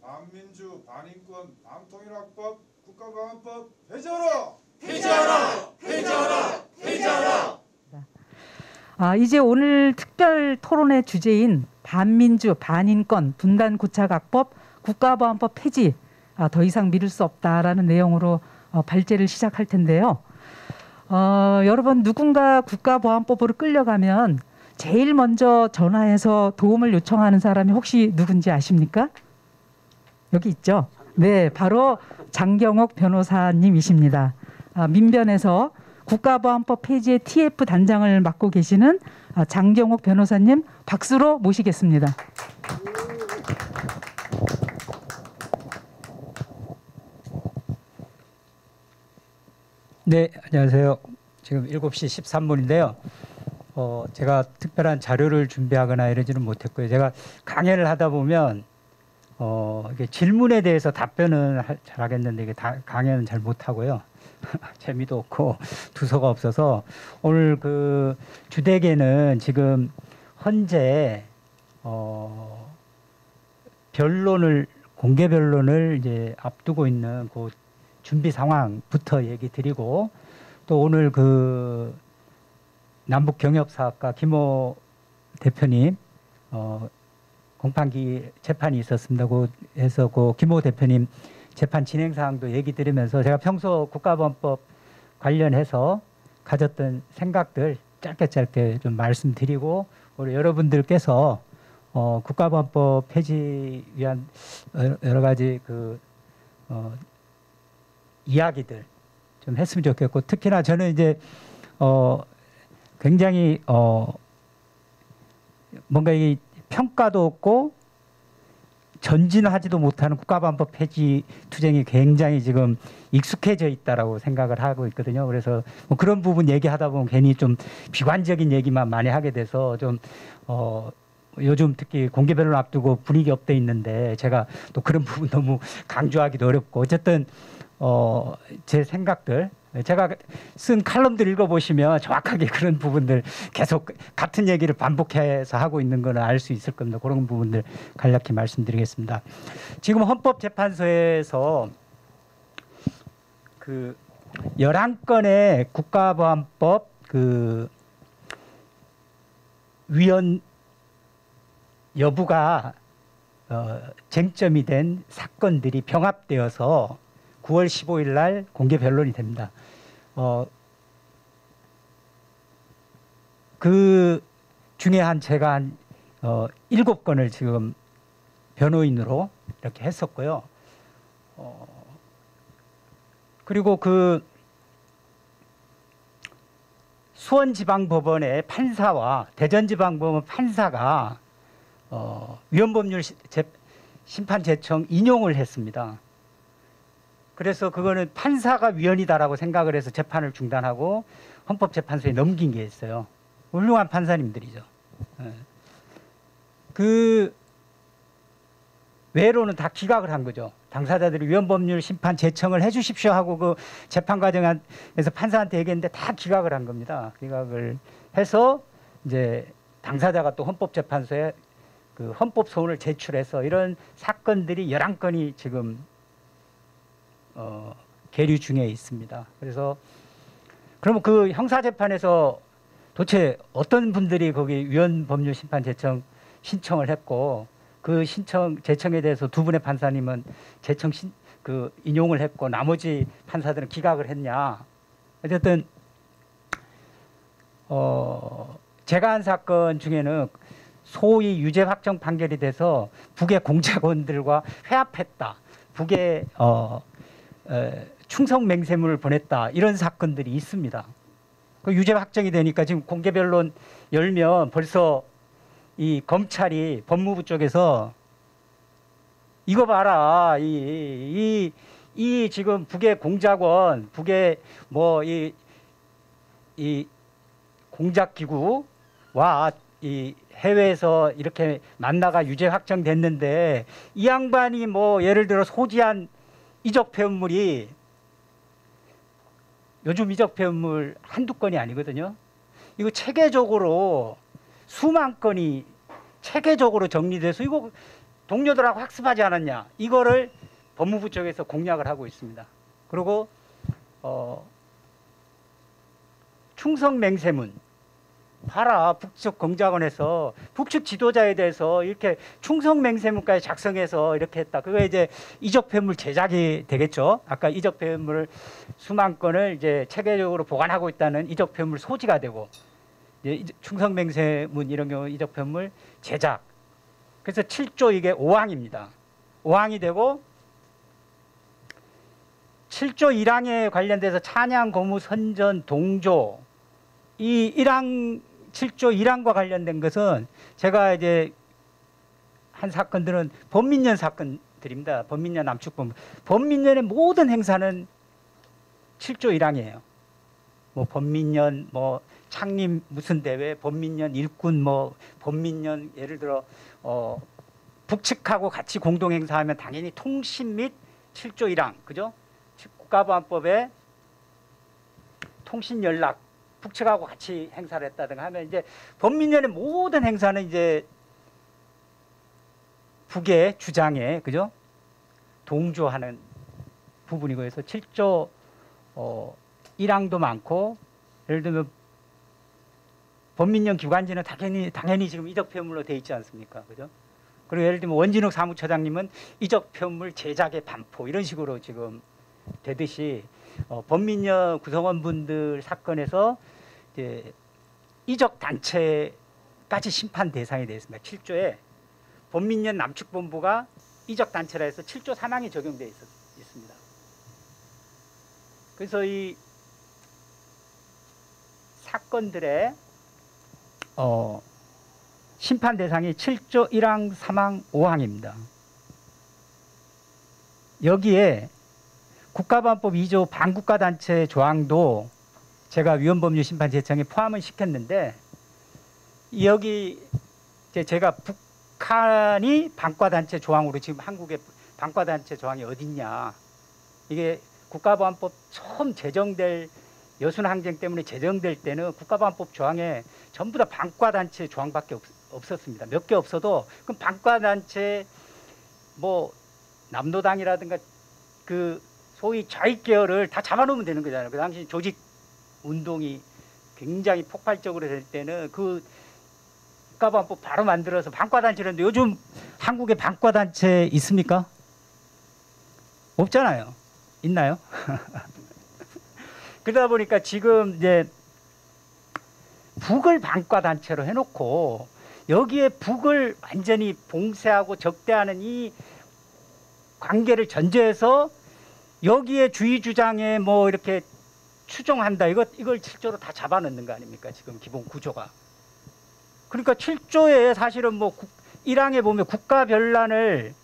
반민주, 반인권, 반통일학법, 국가보안법 폐지하라! 폐지하라! 폐지하라! 폐지하라! 이제 오늘 특별 토론의 주제인 반민주, 반인권, 분단고착악법, 국가보안법 폐지, 더 이상 미룰 수 없다라는 내용으로 발제를 시작할 텐데요. 여러분, 누군가 국가보안법으로 끌려가면 제일 먼저 전화해서 도움을 요청하는 사람이 혹시 누군지 아십니까? 여기 있죠? 네, 바로 장경옥 변호사님이십니다. 민변에서 국가보안법 폐지의 TF 단장을 맡고 계시는 장경옥 변호사님 박수로 모시겠습니다. 네, 안녕하세요. 지금 7시 13분인데요. 제가 특별한 자료를 준비하거나 이러지는 못했고요. 제가 강연을 하다 보면 이게 질문에 대해서 답변은 잘 하겠는데 이게 강연은 잘 못하고요. 재미도 없고 두서가 없어서 오늘 그 주대계는 지금 현재 공개 변론을 이제 앞두고 있는 그 준비 상황부터 얘기 드리고, 또 오늘 그 남북경협사학과 김호 대표님 공판기 재판이 있었습니다. 그래서 그 김호 대표님 재판 진행 사항도 얘기 드리면서 제가 평소 국가보안법 관련해서 가졌던 생각들 짧게 좀 말씀드리고, 우리 여러분들께서 국가보안법 폐지 위한 여러 가지 그 이야기들 좀 했으면 좋겠고, 특히나 저는 이제 굉장히 뭔가 이 평가도 없고 전진하지도 못하는 국가보안법 폐지 투쟁이 굉장히 지금 익숙해져 있다라고 생각을 하고 있거든요. 그래서 뭐 그런 부분 얘기하다 보면 괜히 좀 비관적인 얘기만 많이 하게 돼서 좀 요즘 특히 공개 변론 앞두고 분위기 업돼 있는데 제가 또 그런 부분 너무 강조하기도 어렵고, 어쨌든 제 생각들, 제가 쓴 칼럼들 읽어보시면 정확하게 그런 부분들 계속 같은 얘기를 반복해서 하고 있는 거는 알 수 있을 겁니다. 그런 부분들 간략히 말씀드리겠습니다. 지금 헌법재판소에서 그 11건의 국가보안법 그 위헌 여부가 쟁점이 된 사건들이 병합되어서 9월 15일 날 공개 변론이 됩니다. 그 중에 제가 한 7건을 지금 변호인으로 이렇게 했었고요. 그리고 그 수원지방법원의 판사와 대전지방법원 판사가 위헌법률 심판 제청 인용을 했습니다. 그래서 그거는 판사가 위헌이다라고 생각을 해서 재판을 중단하고 헌법재판소에 넘긴 게 있어요. 훌륭한 판사님들이죠. 그 외로는 다 기각을 한 거죠. 당사자들이 위헌법률 심판 제청을 해주십시오 하고 그 재판 과정에서 판사한테 얘기했는데 다 기각을 한 겁니다. 기각을 해서 이제 당사자가 또 헌법재판소에 그 헌법소원을 제출해서 이런 사건들이 11건이 지금 계류 중에 있습니다. 그래서 그러면 그 형사재판에서 도대체 어떤 분들이 거기 위헌법률 심판 제청 신청을 했고, 그 제청에 대해서 두 분의 판사님은 제청 그 인용을 했고 나머지 판사들은 기각을 했냐. 어쨌든 제가 한 사건 중에는 소위 유죄 확정 판결이 돼서 북의 공작원들과 회합했다, 북에 충성 맹세문을 보냈다, 이런 사건들이 있습니다. 그 유죄 확정이 되니까 지금 공개 변론 열면 벌써 이 검찰이 법무부 쪽에서 이거 봐라, 이 지금 북의 공작원, 북의 뭐 이 공작기구와 이 해외에서 이렇게 만나가 유죄 확정됐는데 이 양반이 뭐 예를 들어 소지한 이적 폐업물이 요즘 이적 폐업물 한두 건이 아니거든요. 이거 체계적으로 수만 건이 체계적으로 정리돼서 이거 동료들하고 학습하지 않았냐. 이거를 법무부 쪽에서 공략을 하고 있습니다. 그리고 충성맹세문. 봐라, 북측 공작원에서 북측 지도자에 대해서 이렇게 충성맹세문까지 작성해서 이렇게 했다. 그거 이제 이적폐물 제작이 되겠죠. 아까 이적폐물 수만 건을 이제 체계적으로 보관하고 있다는 이적폐물 소지가 되고, 이제 충성맹세문 이런 경우 이적폐물 제작. 그래서 7조 이게 5항입니다. 5항이 되고 7조 1항에 관련돼서 찬양, 고무, 선전, 동조 이 1항 7조 1항과 관련된 것은 제가 이제 한 사건들은 범민련 사건들입니다. 범민련 남측범. 범민련의 모든 행사는 7조 1항이에요. 뭐 범민련, 뭐 창립 무슨 대회, 범민련 일꾼, 뭐 범민련 예를 들어 북측하고 같이 공동 행사하면 당연히 통신 및 7조 1항, 그죠? 국가보안법에 통신 연락 북측하고 같이 행사를 했다든가 하면 이제 범민련의 모든 행사는 이제 북의 주장에 그죠? 동조하는 부분이고 해서 7조 1항도 많고 예를 들면 범민련 기관지는 당연히 지금 이적폐물로 돼 있지 않습니까? 그죠? 그리고 예를 들면 원진욱 사무처장님은 이적폐물 제작의 반포 이런 식으로 지금 되듯이 범민련 구성원분들 사건에서 이제 이적 단체까지 심판 대상이 되어 있습니다. 7조에 범민련 남측본부가 이적 단체라 해서 7조 3항이 적용되어 있습니다. 그래서 이 사건들의 심판 대상이 7조 1항, 3항, 5항입니다. 여기에 국가보안법 2조 반국가단체 조항도 제가 위헌법률심판제청에 포함을 시켰는데 여기 이제 제가 북한이 반과단체 조항으로 지금 한국의 반과단체 조항이 어딨냐. 이게 국가보안법 처음 제정될 여순항쟁 때문에 제정될 때는 국가보안법 조항에 전부 다 반과단체 조항밖에 없었습니다. 몇 개 없어도 그럼 반과단체 뭐 남노당이라든가 그 소위 좌익 계열을 다 잡아놓으면 되는 거잖아요. 그 당시 조직 운동이 굉장히 폭발적으로 될 때는 그 국가보안법 바로 만들어서 반과단체라는데 요즘 한국에 반과단체 있습니까? 없잖아요. 있나요? 그러다 보니까 지금 이제 북을 반과단체로 해놓고 여기에 북을 완전히 봉쇄하고 적대하는 이 관계를 전제해서 여기에 주의 주장에 뭐 이렇게 추종한다. 이걸 7조로 다 잡아넣는 거 아닙니까? 지금 기본 구조가. 그러니까 7조에 사실은 뭐 1항에 보면 국가 변란을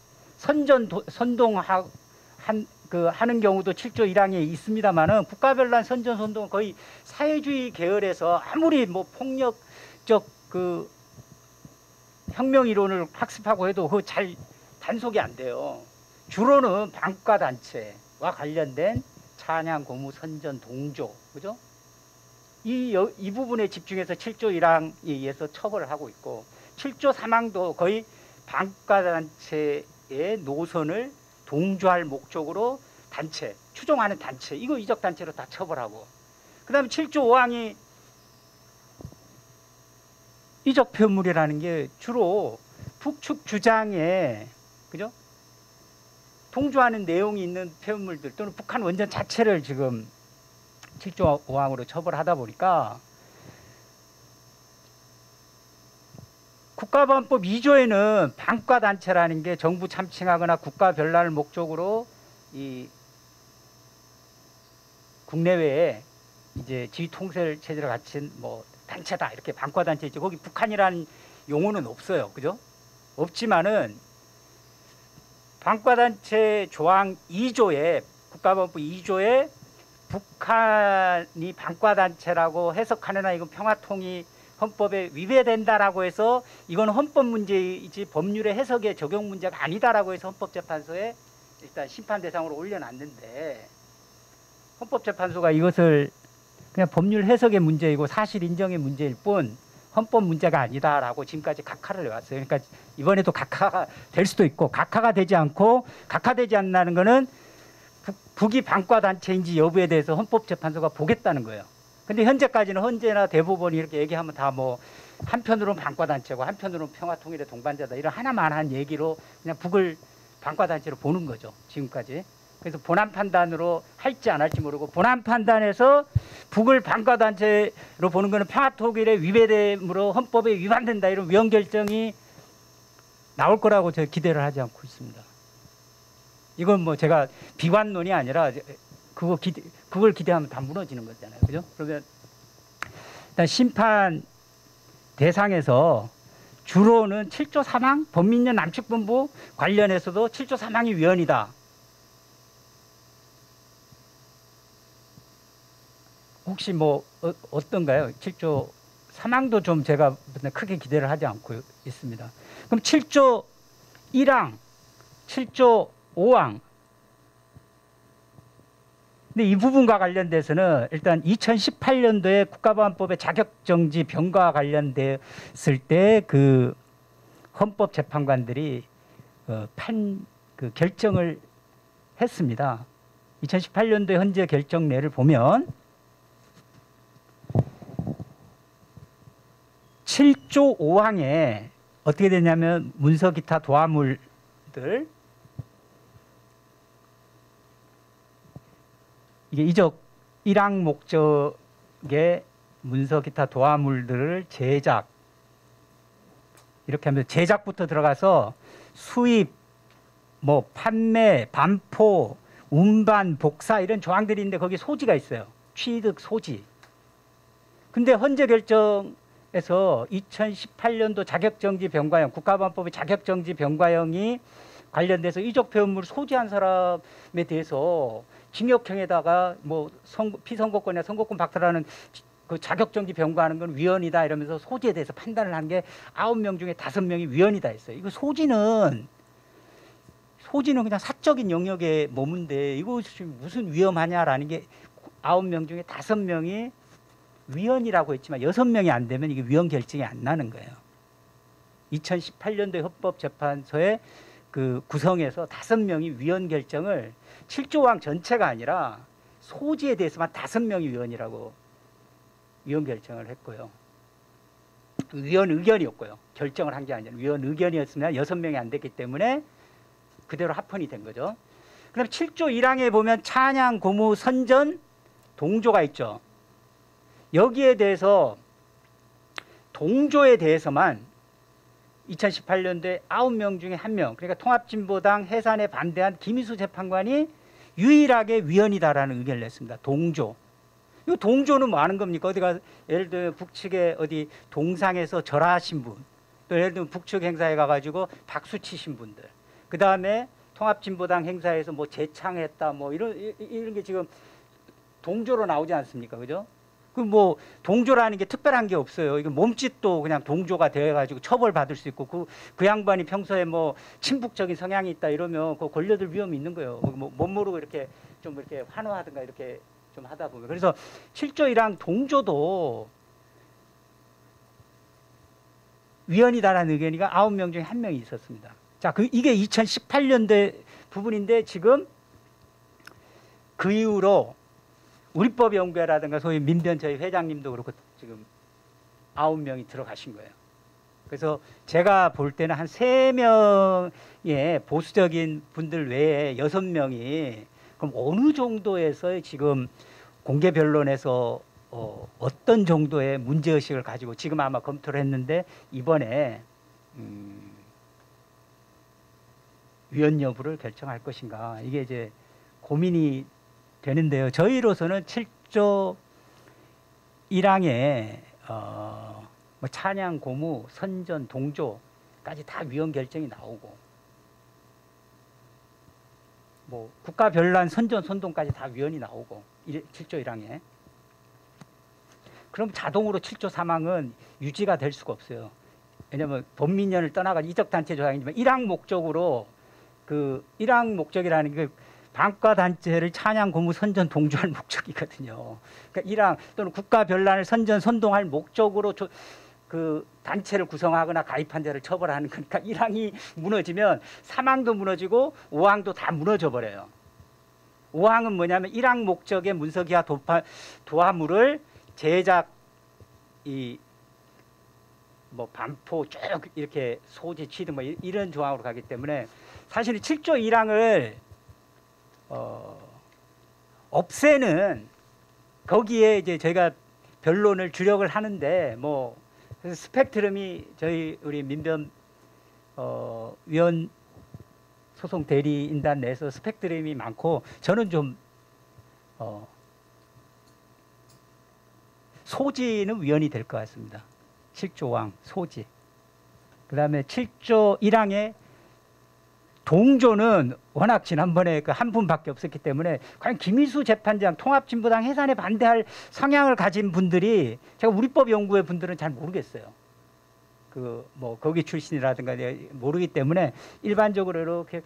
하는 경우도 7조 1항에 있습니다만은 국가 변란 선동은 거의 사회주의 계열에서 아무리 뭐 폭력적 그 혁명 이론을 학습하고 해도 그거 잘 단속이 안 돼요. 주로는 반과 단체와 관련된 찬양, 고무, 선전, 동조, 그죠? 이 부분에 집중해서 7조 1항에 의해서 처벌을 하고 있고 7조 3항도 거의 반과단체의 노선을 동조할 목적으로 단체, 추종하는 단체, 이거 이적단체로 다 처벌하고 그 다음에 7조 5항이 이적폐물이라는 게 주로 북측 주장에 그죠? 동조하는 내용이 있는 폐물들 또는 북한 원전 자체를 지금 7조 5항으로 처벌하다 보니까 국가보안법 2조에는 반과단체라는 게 정부 참칭하거나 국가 변란을 목적으로 이 국내외에 이제 지휘 통솔 체제를 갖춘 뭐 단체다 이렇게 반과단체 있죠. 거기 북한이라는 용어는 없어요. 그죠? 없지만은 반과단체 조항 2조에 국가보안법 2조에 북한이 반과단체라고 해석하느나 이건 평화통일 헌법에 위배된다라고 해서 이건 헌법 문제이지 법률의 해석의 적용 문제가 아니다라고 해서 헌법재판소에 일단 심판 대상으로 올려놨는데 헌법재판소가 이것을 그냥 법률 해석의 문제이고 사실 인정의 문제일 뿐 헌법 문제가 아니다라고 지금까지 각하를 해왔어요. 그러니까 이번에도 각하가 될 수도 있고 각하가 되지 않고 각하되지 않는다는 거는 북이 반과 단체인지 여부에 대해서 헌법재판소가 보겠다는 거예요. 근데 현재까지는 헌재나 대법원이 이렇게 얘기하면 다 뭐 한편으로는 반과 단체고 한편으로는 평화통일의 동반자다 이런 하나만 한 얘기로 그냥 북을 반과 단체로 보는 거죠. 지금까지. 그래서 본안 판단으로 할지 안 할지 모르고 본안 판단에서 북을 반과 단체로 보는 거는 평화통일에 위배됨으로 헌법에 위반된다 이런 위헌 결정이 나올 거라고 제가 기대를 하지 않고 있습니다. 이건 뭐 제가 비관론이 아니라 그걸 기대하면 다 무너지는 거잖아요. 그죠? 그러면 일단 심판 대상에서 주로는 7조 사망, 범민련 남측본부 관련해서도 7조 사망이 위헌이다. 혹시 뭐 어떤가요? 7조 사망도 좀 제가 크게 기대를 하지 않고 있습니다. 그럼 7조 1항, 7조 5항. 근데 이 부분과 관련돼서는 일단 2018년도에 국가보안법의 자격정지 병과와 관련됐을 때 그 헌법재판관들이 그 결정을 했습니다. 2018년도에 현재 결정례를 보면 7조 5항에 어떻게 되냐면 문서 기타 도화물들 이게 이적 1항 목적의 문서 기타 도화물들을 제작 이렇게 하면 제작부터 들어가서 수입 뭐 판매 반포 운반 복사 이런 조항들이 있는데 거기 소지가 있어요. 취득 소지. 근데 헌재 결정에서 2018년도 자격정지 병과형 국가보안법의 자격정지 병과형이 관련돼서 이적 표현물을 소지한 사람에 대해서 징역형에다가 뭐 피선거권이나 선거권 박탈하는 그 자격정지 병과하는 건 위헌이다 이러면서 소지에 대해서 판단을 한 게 9명 중에 5명이 위헌이다 했어요. 이거 소지는 그냥 사적인 영역에 머문데 이것이 무슨 위험하냐라는 게 9명 중에 5명이 위헌이라고 했지만 6명이 안 되면 이게 위헌 결정이 안 나는 거예요. 2018년도에 헌법재판소의 그 구성에서 5명이 위헌 결정을 7조항 전체가 아니라 소지에 대해서만 5명이 위헌이라고 위헌 결정을 했고요. 위헌 의견이었고요. 결정을 한 게 아니라 위헌 의견이었으면 6명이 안 됐기 때문에 그대로 합헌이 된 거죠. 그럼 7조 1항에 보면 찬양, 고무, 선전, 동조가 있죠. 여기에 대해서 동조에 대해서만 2018년도에 9명 중에 1명 그러니까 통합진보당 해산에 반대한 김희수 재판관이 유일하게 위헌이다라는 의견을 냈습니다. 동조. 이 동조는 뭐 하는 겁니까? 어디가 예를 들면 북측에 어디 동상에서 절하하신 분, 또 예를 들면 북측 행사에 가가지고 박수 치신 분들, 그 다음에 통합진보당 행사에서 뭐 재창했다, 뭐 이런 게 지금 동조로 나오지 않습니까? 그죠? 그 뭐 동조라는 게 특별한 게 없어요. 이거 몸짓도 그냥 동조가 되어가지고 처벌받을 수 있고 그 양반이 평소에 뭐 친북적인 성향이 있다 이러면 그 걸려들 위험이 있는 거예요. 뭐 못 모르고 이렇게 좀 이렇게 환호하든가 이렇게 좀 하다 보면 그래서 7조 1항 동조도 위헌이다라는 의견이 9명 중에 1명이 있었습니다. 자, 이게 2018년대 부분인데 지금 그 이후로 우리법연구회라든가 소위 민변 저희 회장님도 그렇고 지금 9명이 들어가신 거예요. 그래서 제가 볼 때는 한 3명의 보수적인 분들 외에 6명이 그럼 어느 정도에서 지금 공개 변론에서 어떤 정도의 문제의식을 가지고 지금 아마 검토를 했는데 이번에 위헌 여부를 결정할 것인가 이게 이제 고민이 되는데요. 저희로서는 7조 1항에 뭐 찬양, 고무, 선전, 동조까지 다 위헌 결정이 나오고 뭐 국가 별난 선전, 선동까지 다 위헌이 나오고 7조 1항에 그럼 자동으로 7조 3항은 유지가 될 수가 없어요. 왜냐하면 범민련을 떠나가지고 이적단체 조항이지만 1항 목적으로 그 1항 목적이라는 게 반과 단체를 찬양, 고무, 선전, 동조할 목적이거든요. 그러니까 1항 또는 국가 별난을 선전, 선동할 목적으로 그 단체를 구성하거나 가입한 자를 처벌하는 거니까 1항이 무너지면 3항도 무너지고 5항도 다 무너져 버려요. 5항은 뭐냐면 1항 목적의 문서기와 도화물을 제작 뭐 반포 쭉 이렇게 소지 취득 뭐 이런 조항으로 가기 때문에 사실은 7조 1항을 없애는 거기에 이제 저희가 변론을 주력을 하는데 뭐 그래서 스펙트럼이 저희 우리 민변 위원 소송 대리인단 내에서 스펙트럼이 많고 저는 좀 소지는 위헌이 될 것 같습니다. 7조왕 소지. 그다음에 7조 1항의 동조는 워낙 지난번에 그 한 분밖에 없었기 때문에 과연 김희수 재판장 통합진보당 해산에 반대할 성향을 가진 분들이 제가 우리법 연구회 분들은 잘 모르겠어요. 그 뭐 거기 출신이라든가 모르기 때문에 일반적으로 이렇게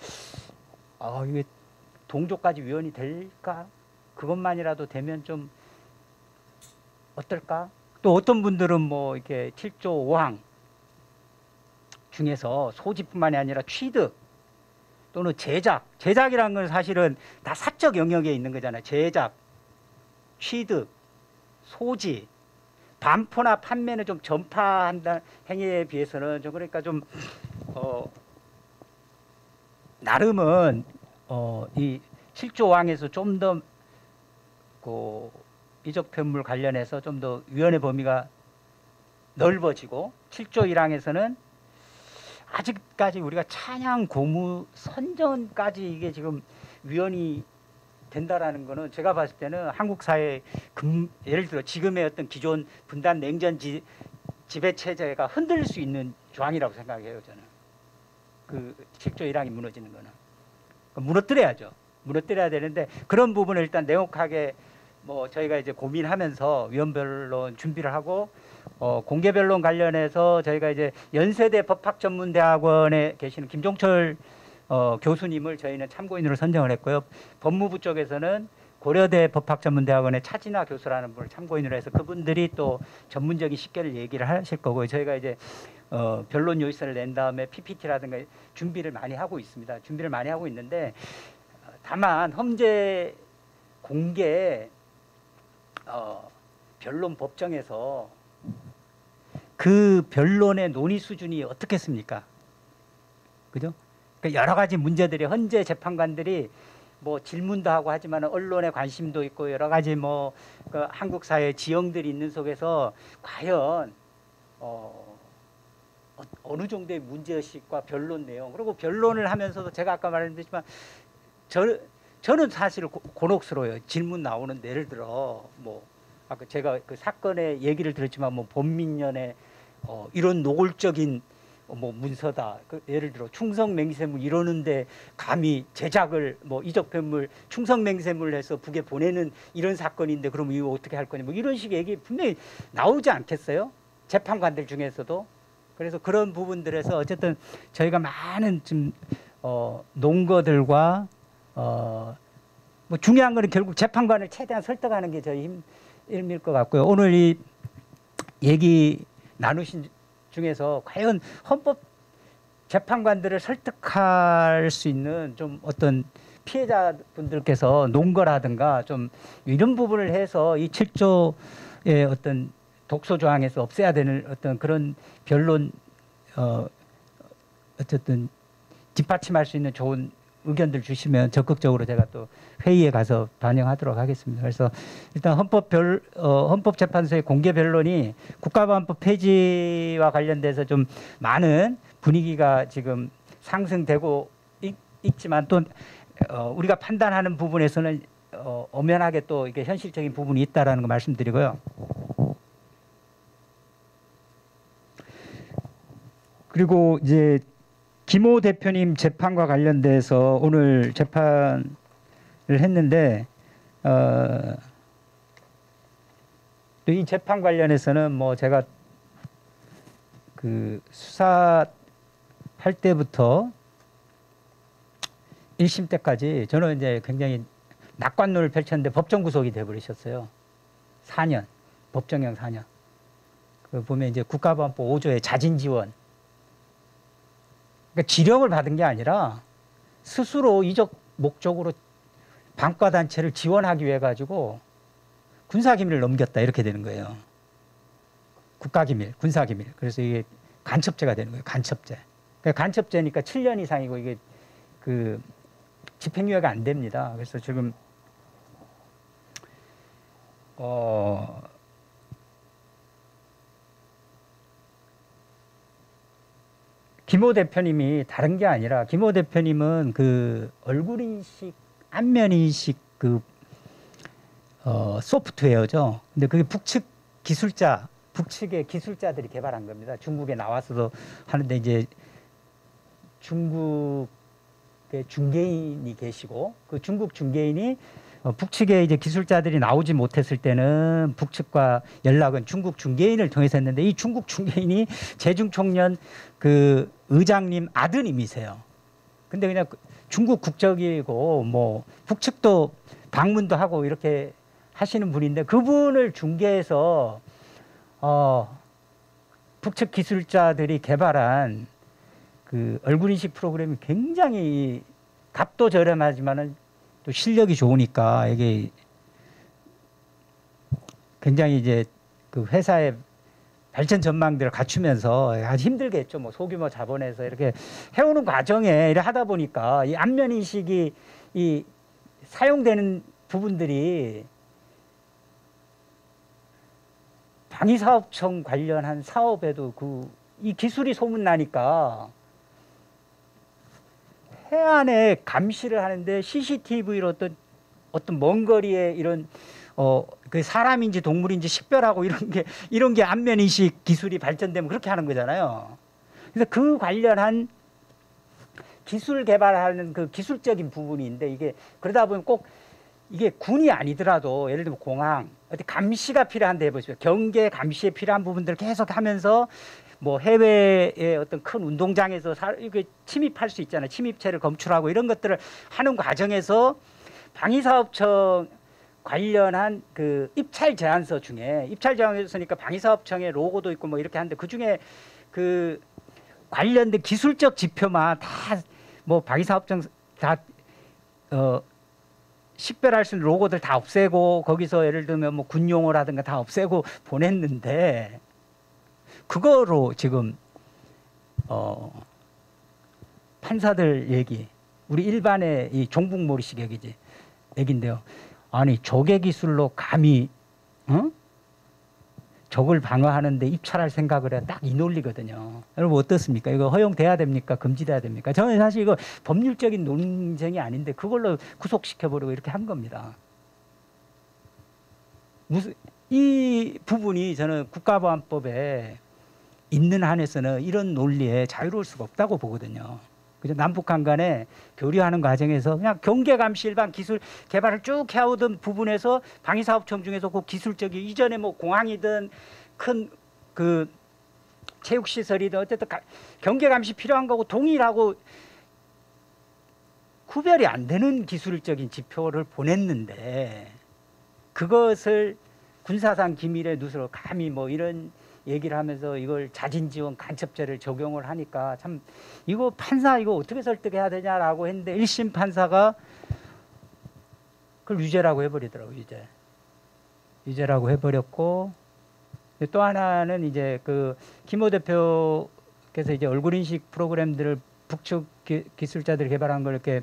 이게 동조까지 위헌이 될까? 그것만이라도 되면 좀 어떨까? 또 어떤 분들은 뭐 이렇게 7조 5항 중에서 소지뿐만이 아니라 취득 또는 제작이라는 건 사실은 다 사적 영역에 있는 거잖아요. 제작, 취득, 소지, 반포나 판매는 좀 전파한다 행위에 비해서는 좀 그러니까 좀 나름은 이 7조 5항에서 좀 더 그 이적 편물 관련해서 좀 더 위헌의 범위가 넓어지고 7조 1항에서는 아직까지 우리가 찬양 고무 선전까지 이게 지금 위헌이 된다라는 거는 제가 봤을 때는 한국 사회 예를 들어 지금의 어떤 기존 분단 냉전 지배 체제가 흔들릴 수 있는 조항이라고 생각해요. 저는 그 7조 1항이 무너지는 거는 무너뜨려야죠. 무너뜨려야 되는데 그런 부분을 일단 냉혹하게 뭐 저희가 이제 고민하면서 위헌 변론 준비를 하고 공개 변론 관련해서 저희가 이제 연세대 법학전문대학원에 계시는 김종철 교수님을 저희는 참고인으로 선정을 했고요. 법무부 쪽에서는 고려대 법학전문대학원의 차진아 교수라는 분을 참고인으로 해서 그분들이 또 전문적인 식견을 얘기를 하실 거고요. 저희가 이제 변론 요의서를 낸 다음에 PPT라든가 준비를 많이 하고 있습니다. 준비를 많이 하고 있는데 다만 험재 공개 변론 법정에서 그 변론의 논의 수준이 어떻겠습니까? 그죠? 그러니까 여러 가지 문제들이 헌재 재판관들이 뭐 질문도 하고 하지만 언론에 관심도 있고 여러 가지 뭐 그 한국 사회 지형들이 있는 속에서 과연 어느 정도의 문제의식과 변론 내용 그리고 변론을 하면서도 제가 아까 말했지만 저는 사실 곤혹스러워요. 질문 나오는데 예를 들어 뭐 아까 제가 그 사건의 얘기를 들었지만 뭐 본민년에 이런 노골적인 뭐 문서다. 그 예를 들어 충성맹세물 이러는데 감히 제작을 뭐 이적편물 충성맹세물 해서 북에 보내는 이런 사건인데 그럼 이거 어떻게 할 거냐 뭐 이런 식의 얘기 분명히 나오지 않겠어요? 재판관들 중에서도. 그래서 그런 부분들에서 어쨌든 저희가 많은 좀 논거들과 뭐 중요한 거는 결국 재판관을 최대한 설득하는 게 저희 힘일 것 같고요. 오늘 이 얘기 나누신 중에서 과연 헌법 재판관들을 설득할 수 있는 좀 어떤 피해자분들께서 논거라든가 좀 이런 부분을 해서 이 7조의 어떤 독소 조항에서 없애야 되는 어떤 그런 변론 어쨌든 뒷받침할 수 있는 좋은 의견들 주시면 적극적으로 제가 또 회의에 가서 반영하도록 하겠습니다. 그래서 일단 헌법재판소의 공개 변론이 국가보안법 폐지와 관련돼서 좀 많은 분위기가 지금 상승되고 있지만 또 우리가 판단하는 부분에서는 엄연하게 또 이게 현실적인 부분이 있다라는 거 말씀드리고요. 그리고 이제 김호 대표님 재판과 관련돼서 오늘 재판을 했는데 또 이 재판 관련해서는 뭐 제가 그 수사할 때부터 1심 때까지 저는 이제 굉장히 낙관론을 펼쳤는데 법정 구속이 돼버리셨어요. 4년, 법정형 4년. 그 보면 이제 국가보안법 5조의 자진 지원. 그러니까 지령을 받은 게 아니라 스스로 이적 목적으로 반과 단체를 지원하기 위해 가지고 군사기밀을 넘겼다 이렇게 되는 거예요. 국가기밀, 군사기밀. 그래서 이게 간첩죄가 되는 거예요. 간첩죄. 그러니까 간첩죄니까 7년 이상이고 이게 그 집행유예가 안 됩니다. 그래서 지금 김호 대표님이 다른 게 아니라 김호 대표님은 그 얼굴 인식, 안면 인식 그 소프트웨어죠. 근데 그게 북측 기술자, 북측의 기술자들이 개발한 겁니다. 중국에 나와서도 하는데 이제 중국의 중개인이 계시고 그 중국 중개인이 북측에 이제 기술자들이 나오지 못했을 때는 북측과 연락은 중국 중개인을 통해서 했는데 이 중국 중개인이 재중총련 그 의장님 아드님이세요. 근데 그냥 중국 국적이고 뭐 북측도 방문도 하고 이렇게 하시는 분인데 그분을 중개해서 북측 기술자들이 개발한 그 얼굴인식 프로그램이 굉장히 값도 저렴하지만은 또 실력이 좋으니까 이게 굉장히 이제 그 회사의 발전 전망들을 갖추면서 아주 힘들겠죠. 뭐 소규모 자본에서 이렇게 해오는 과정에 이렇게 하다 보니까 이 안면 인식이 이 사용되는 부분들이 방위사업청 관련한 사업에도 이 기술이 소문나니까 해안에 감시를 하는데 CCTV로 어떤 먼 거리에 이런 그 사람인지 동물인지 식별하고 이런 게 안면 인식 기술이 발전되면 그렇게 하는 거잖아요. 그래서 그 관련한 기술 개발하는 그 기술적인 부분인데 이게 그러다 보면 꼭 이게 군이 아니더라도 예를 들면 공항 어디 감시가 필요한데 해보십시오. 경계 감시에 필요한 부분들을 계속 하면서 뭐 해외의 어떤 큰 운동장에서 이게 침입할 수 있잖아요. 침입체를 검출하고 이런 것들을 하는 과정에서 방위사업청 관련한 그 입찰 제안서 중에 입찰 제안서니까 방위사업청의 로고도 있고 뭐 이렇게 하는데 그 중에 그 관련된 기술적 지표만 다 뭐 방위사업청 다 식별할 수 있는 로고들 다 없애고 거기서 예를 들면 뭐 군용어라든가 다 없애고 보냈는데 그거로 지금 판사들 얘기 우리 일반의 이 종북몰이식 얘기인데요. 아니 조개 기술로 감히 적을 방어하는데 입찰할 생각을 해야 딱 이 논리거든요. 여러분 어떻습니까? 이거 허용돼야 됩니까? 금지돼야 됩니까? 저는 사실 이거 법률적인 논쟁이 아닌데 그걸로 구속시켜버리고 이렇게 한 겁니다. 이 부분이 저는 국가보안법에 있는 한에서는 이런 논리에 자유로울 수가 없다고 보거든요. 그죠? 남북한 간에 교류하는 과정에서 그냥 경계감시 일반 기술 개발을 쭉 해오던 부분에서 방위사업청 중에서 그 기술적인 이전에 뭐 공항이든 큰 그 체육시설이든 어쨌든 경계감시 필요한 거고 동일하고 구별이 안 되는 기술적인 지표를 보냈는데 그것을 군사상 기밀의 누수로 감히 뭐 이런 얘기를 하면서 이걸 자진지원 간첩죄를 적용을 하니까 참 이거 판사 이거 어떻게 설득해야 되냐라고 했는데 1심 판사가 그걸 유죄라고 해버리더라고요. 유죄라고 해버렸고 또 하나는 이제 그 김호 대표께서 이제 얼굴인식 프로그램들을 북측 기술자들이 개발한 걸 이렇게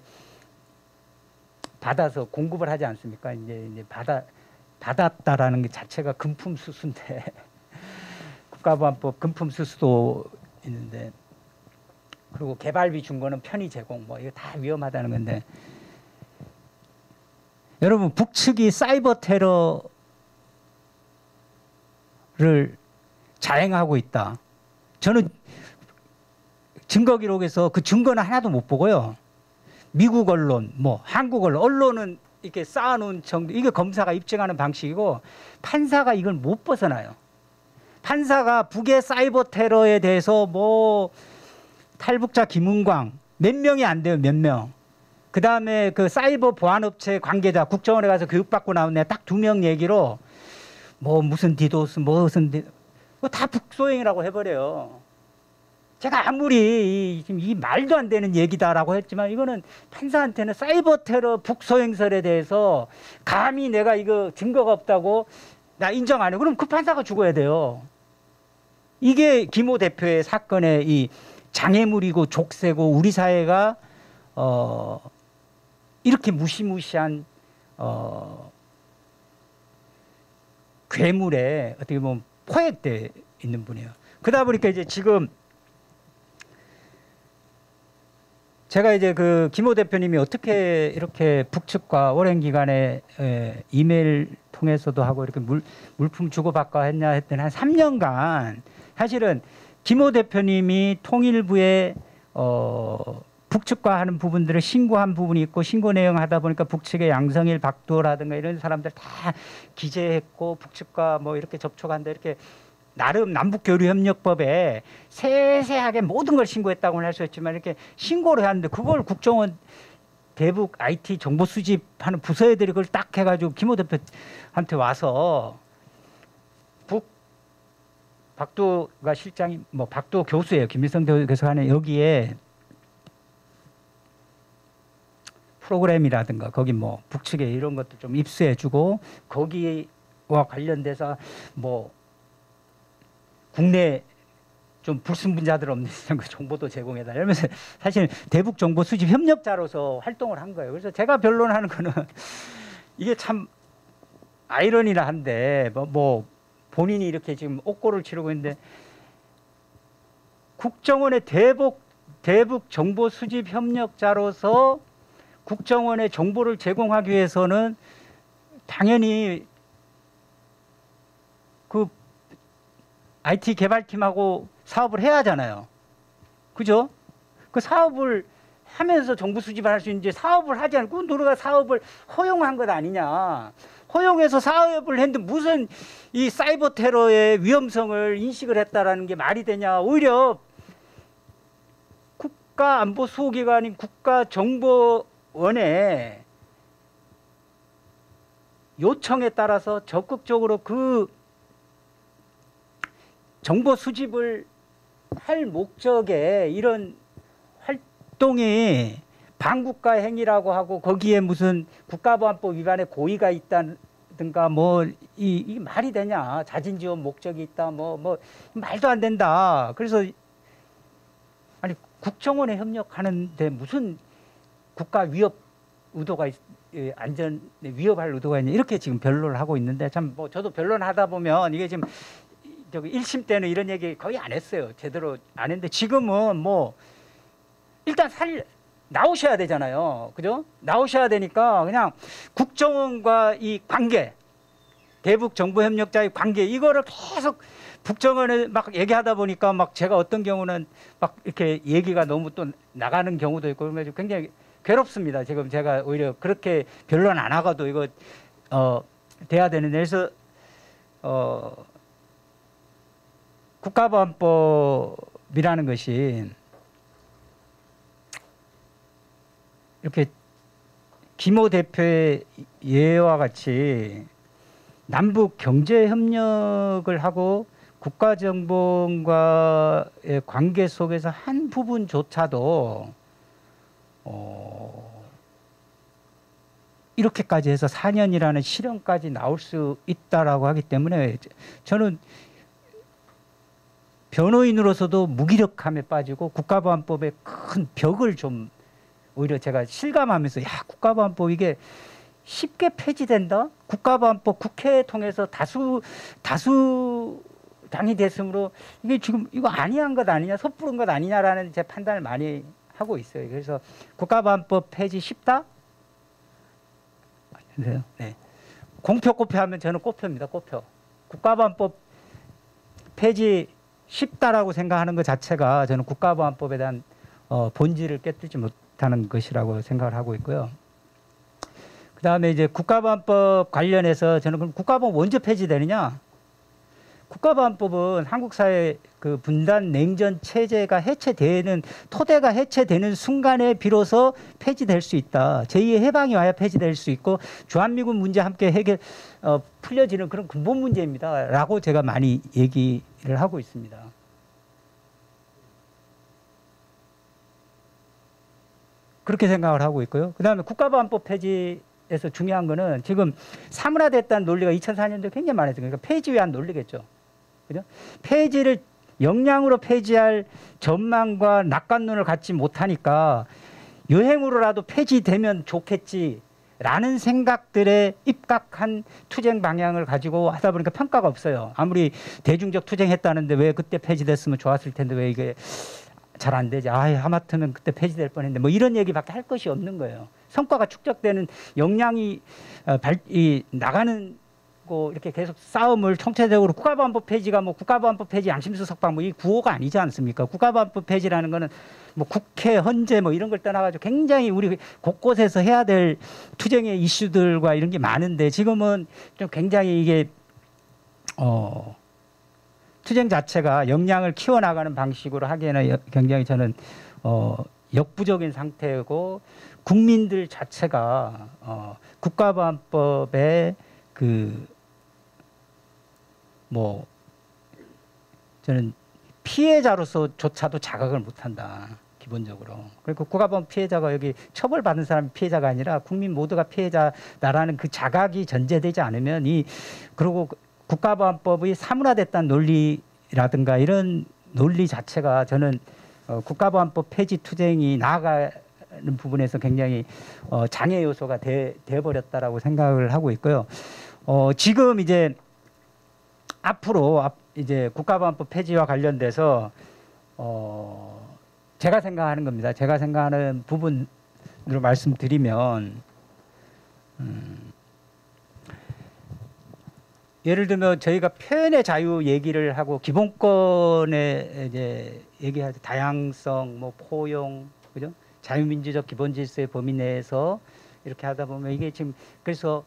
받아서 공급을 하지 않습니까? 이제 받았다라는 게 자체가 금품수수인데 국가보안법 금품수수도 있는데 그리고 개발비 준 거는 편의 제공 뭐 이거 다 위험하다는 건데 여러분 북측이 사이버 테러를 자행하고 있다. 저는 증거 기록에서 그 증거는 하나도 못 보고요. 미국 언론, 뭐 한국 언론은 이렇게 쌓아놓은 정도 이게 검사가 입증하는 방식이고 판사가 이걸 못 벗어나요. 판사가 북의 사이버 테러에 대해서 뭐 탈북자 김은광 몇 명이 안 돼요. 몇 명. 그다음에 그 사이버 보안업체 관계자 국정원에 가서 교육받고 나온 애 딱 2명 얘기로 뭐 무슨 디도스 무슨 다 북소행이라고 해버려요. 제가 아무리 지금 이 말도 안 되는 얘기다라고 했지만 이거는 판사한테는 사이버 테러 북소행설에 대해서 감히 내가 이거 증거가 없다고 나 인정 안 해. 그럼 그 판사가 죽어야 돼요. 이게 김호 대표의 사건의 이 장애물이고 족쇄고 우리 사회가 이렇게 무시무시한 괴물에 어떻게 보면 포획돼 있는 분이에요. 그러다 보니까 이제 지금 제가 이제 그 김호 대표님이 어떻게 이렇게 북측과 오랜 기간에 이메일 통해서도 하고 이렇게 물품 주고받고 했냐 했더니 한 3년간 사실은 김호 대표님이 통일부에 북측과 하는 부분들을 신고한 부분이 있고 신고 내용 하다 보니까 북측의 양성일, 박두호라든가 이런 사람들 다 기재했고 북측과 뭐 이렇게 접촉한다 이렇게 나름 남북교류협력법에 세세하게 모든 걸 신고했다고는 할 수 있지만 이렇게 신고를 하는데 그걸 국정원 대북 IT 정보 수집하는 부서애들이 그걸 딱 해가지고 김호 대표한테 와서 박두호가 실장이 뭐 박두호 교수예요. 김일성 교수가 여기에 프로그램이라든가 거기 뭐 북측에 이런 것도 좀 입수해주고 거기와 관련돼서 뭐 국내 좀 불순분자들 없는 정보도 제공해달라 이러면서 사실 대북 정보 수집 협력자로서 활동을 한 거예요. 그래서 제가 변론하는 거는 이게 참 아이러니라 한데 뭐 본인이 이렇게 지금 옥고를 치르고 있는데 국정원의 대북 정보 수집 협력자로서 국정원의 정보를 제공하기 위해서는 당연히 그 IT 개발팀하고 사업을 해야 하잖아요. 그죠? 그 사업을 하면서 정보 수집을 할 수 있는지 사업을 하지 않고 누가 사업을 허용한 것 아니냐. 허용해서 사업을 했는데 무슨 이 사이버 테러의 위험성을 인식을 했다라는 게 말이 되냐. 오히려 국가안보수호기관인 국가정보원의 요청에 따라서 적극적으로 그 정보 수집을 할 목적에 이런 활동이 반국가 행위라고 하고 거기에 무슨 국가보안법 위반의 고의가 있다든가 뭐 이 말이 되냐. 자진지원 목적이 있다 뭐 말도 안 된다. 그래서 아니 국정원에 협력하는데 무슨 국가 위협 의도가 안전에 위협할 의도가 있냐 이렇게 지금 변론을 하고 있는데 참 뭐 저도 변론하다 보면 이게 지금 저기 1심 때는 이런 얘기 거의 안 했어요. 제대로 안 했는데 지금은 뭐 일단 나오셔야 되잖아요. 그죠? 나오셔야 되니까 그냥 국정원과 이 관계, 대북 정보 협력자의 관계 이거를 계속 국정원에 막 얘기하다 보니까 막 제가 어떤 경우는 막 이렇게 얘기가 너무 또 나가는 경우도 있고 그래서 굉장히 괴롭습니다. 지금 제가 오히려 그렇게 변론 안 하고도 이거 돼야 되는데 그래서 국가보안법이라는 것이 이렇게 김호 대표의 예와 같이 남북 경제 협력을 하고 국가정보원과의 관계 속에서 한 부분조차도 이렇게까지 해서 4년이라는 실형까지 나올 수 있다라고 하기 때문에 저는 변호인으로서도 무기력함에 빠지고 국가보안법의 큰 벽을 좀 오히려 제가 실감하면서 야 국가보안법 이게 쉽게 폐지된다? 국가보안법 국회 통해서 다수당이 됐으므로 이게 지금 이거 아니한 것 아니냐 섣부른 것 아니냐라는 제 판단을 많이 하고 있어요. 그래서 국가보안법 폐지 쉽다? 네. 공표 하면 저는 꼬표입니다. 꼬표. 국가보안법 폐지 쉽다라고 생각하는 것 자체가 저는 국가보안법에 대한 본질을 깨뜨리지 못하는 것이라고 생각을 하고 있고요. 그 다음에 이제 국가보안법 관련해서 저는 그럼 국가보안법 언제 폐지되느냐? 국가보안법은 한국 사회 그 분단 냉전 체제가 해체되는 토대가 해체되는 순간에 비로소 폐지될 수 있다. 제2의 해방이 와야 폐지될 수 있고 주한미군 문제 함께 풀려지는 그런 근본 문제입니다.라고 제가 많이 얘기를 하고 있습니다. 그렇게 생각을 하고 있고요. 그다음에 국가보안법 폐지에서 중요한 거는 지금 사문화됐다는 논리가 2004년도에 굉장히 많았어요. 그러니까 폐지 위한 논리겠죠. 그죠? 폐지를 역량으로 폐지할 전망과 낙관론을 갖지 못하니까 여행으로라도 폐지되면 좋겠지라는 생각들에 입각한 투쟁 방향을 가지고 하다 보니까 평가가 없어요. 아무리 대중적 투쟁했다는데 왜 그때 폐지됐으면 좋았을 텐데 왜 이게 잘 안 되지. 하마터면 그때 폐지될 뻔했는데 뭐 이런 얘기밖에 할 것이 없는 거예요. 성과가 축적되는 역량이 나가는 거 이렇게 계속 싸움을 총체적으로 국가보안법 폐지가 뭐 국가보안법 폐지 양심수석방 뭐 이 구호가 아니지 않습니까? 국가보안법 폐지라는 거는 뭐 국회 헌재 뭐 이런 걸 떠나가지고 굉장히 우리 곳곳에서 해야 될 투쟁의 이슈들과 이런 게 많은데 지금은 좀 굉장히 이게 투쟁 자체가 역량을 키워나가는 방식으로 하기에는 굉장히 저는 역부족인 상태고 국민들 자체가 국가보안법에 저는 피해자로서조차도 자각을 못한다. 기본적으로. 그리고 국가보안 피해자가 여기 처벌받은 사람이 피해자가 아니라 국민 모두가 피해자다라는 그 자각이 전제되지 않으면 그리고 국가보안법이 사문화됐다는 논리라든가 이런 논리 자체가 저는 국가보안법 폐지 투쟁이 나아가는 부분에서 굉장히 장애 요소가 돼버렸다라고 생각을 하고 있고요. 지금 이제 앞으로 이제 국가보안법 폐지와 관련돼서 제가 생각하는 겁니다. 제가 생각하는 부분으로 말씀드리면 예를 들면 저희가 표현의 자유 얘기를 하고 기본권에 이제 얘기하죠. 다양성, 뭐 포용, 그죠? 자유민주적 기본 질서의 범위 내에서 이렇게 하다 보면 이게 지금 그래서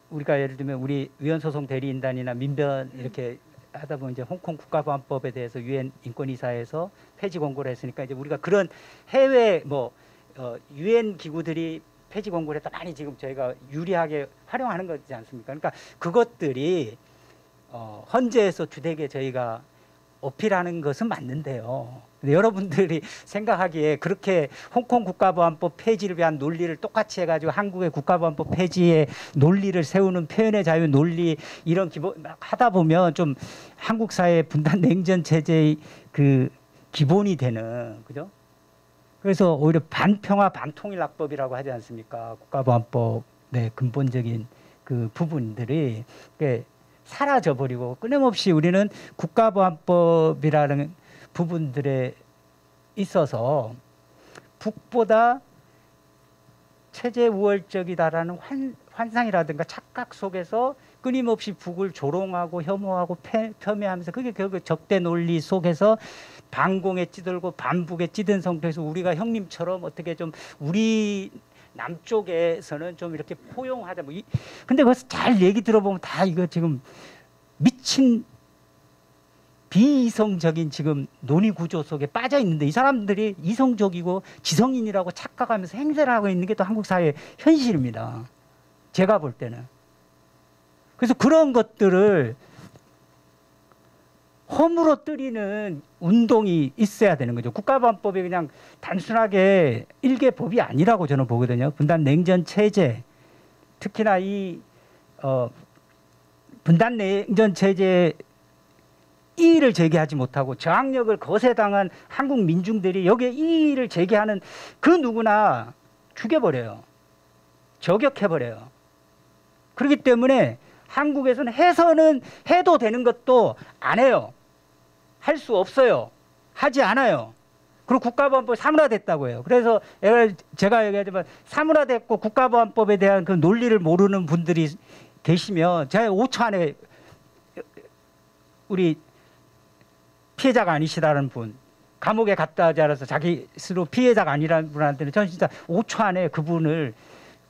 우리가 예를 들면 우리 위헌소송 대리인단이나 민변 이렇게 하다 보면 이제 홍콩 국가보안법에 대해서 유엔 인권이사에서 폐지 권고를 했으니까 이제 우리가 그런 해외 유엔 기구들이 폐지 권고를 했다 많이 지금 저희가 유리하게 활용하는 거지 않습니까? 그러니까 그것들이 헌재에서 주되게 저희가 어필하는 것은 맞는데요. 근데 여러분들이 생각하기에 그렇게 홍콩 국가보안법 폐지를 위한 논리를 똑같이 해가지고 한국의 국가보안법 폐지의 논리를 세우는 표현의 자유 논리 이런 기본 하다 보면 좀 한국 사회 분단 냉전 체제의 그 기본이 되는 그죠? 그래서 오히려 반평화 반통일학법이라고 하지 않습니까? 국가보안법의 근본적인 그 부분들이 사라져버리고 끊임없이 우리는 국가보안법이라는 부분들에 있어서 북보다 체제 우월적이다라는 환상이라든가 착각 속에서 끊임없이 북을 조롱하고 혐오하고 폄훼하면서 그게 결국 적대 논리 속에서 반공에 찌들고 반북에 찌든 상태에서 우리가 형님처럼 어떻게 좀 우리 남쪽에서는 좀 이렇게 포용하자. 근데 그래서 잘 얘기 들어보면 다 이거 지금 미친 비이성적인 지금 논의 구조 속에 빠져 있는데 이 사람들이 이성적이고 지성인이라고 착각하면서 행세를 하고 있는 게 또 한국 사회의 현실입니다. 제가 볼 때는. 그래서 그런 것들을 허물어뜨리는 운동이 있어야 되는 거죠. 국가보안법이 그냥 단순하게 일개 법이 아니라고 저는 보거든요. 분단 냉전 체제, 특히나 이 분단 냉전 체제 이의를 제기하지 못하고 저항력을 거세당한 한국 민중들이 여기에 이의를 제기하는 그 누구나 죽여버려요. 저격해버려요. 그렇기 때문에 한국에서는 해서는 해도 되는 것도 안 해요. 할 수 없어요. 하지 않아요. 그리고 국가보안법이 사문화됐다고 해요. 그래서 제가 얘기하지만 사문화됐고 국가보안법에 대한 그 논리를 모르는 분들이 계시면 제가 5초 안에 우리 피해자가 아니시다는 분, 감옥에 갔다 하지 않아서 자기 스스로 피해자가 아니라는 분한테는 저는 진짜 5초 안에 그분을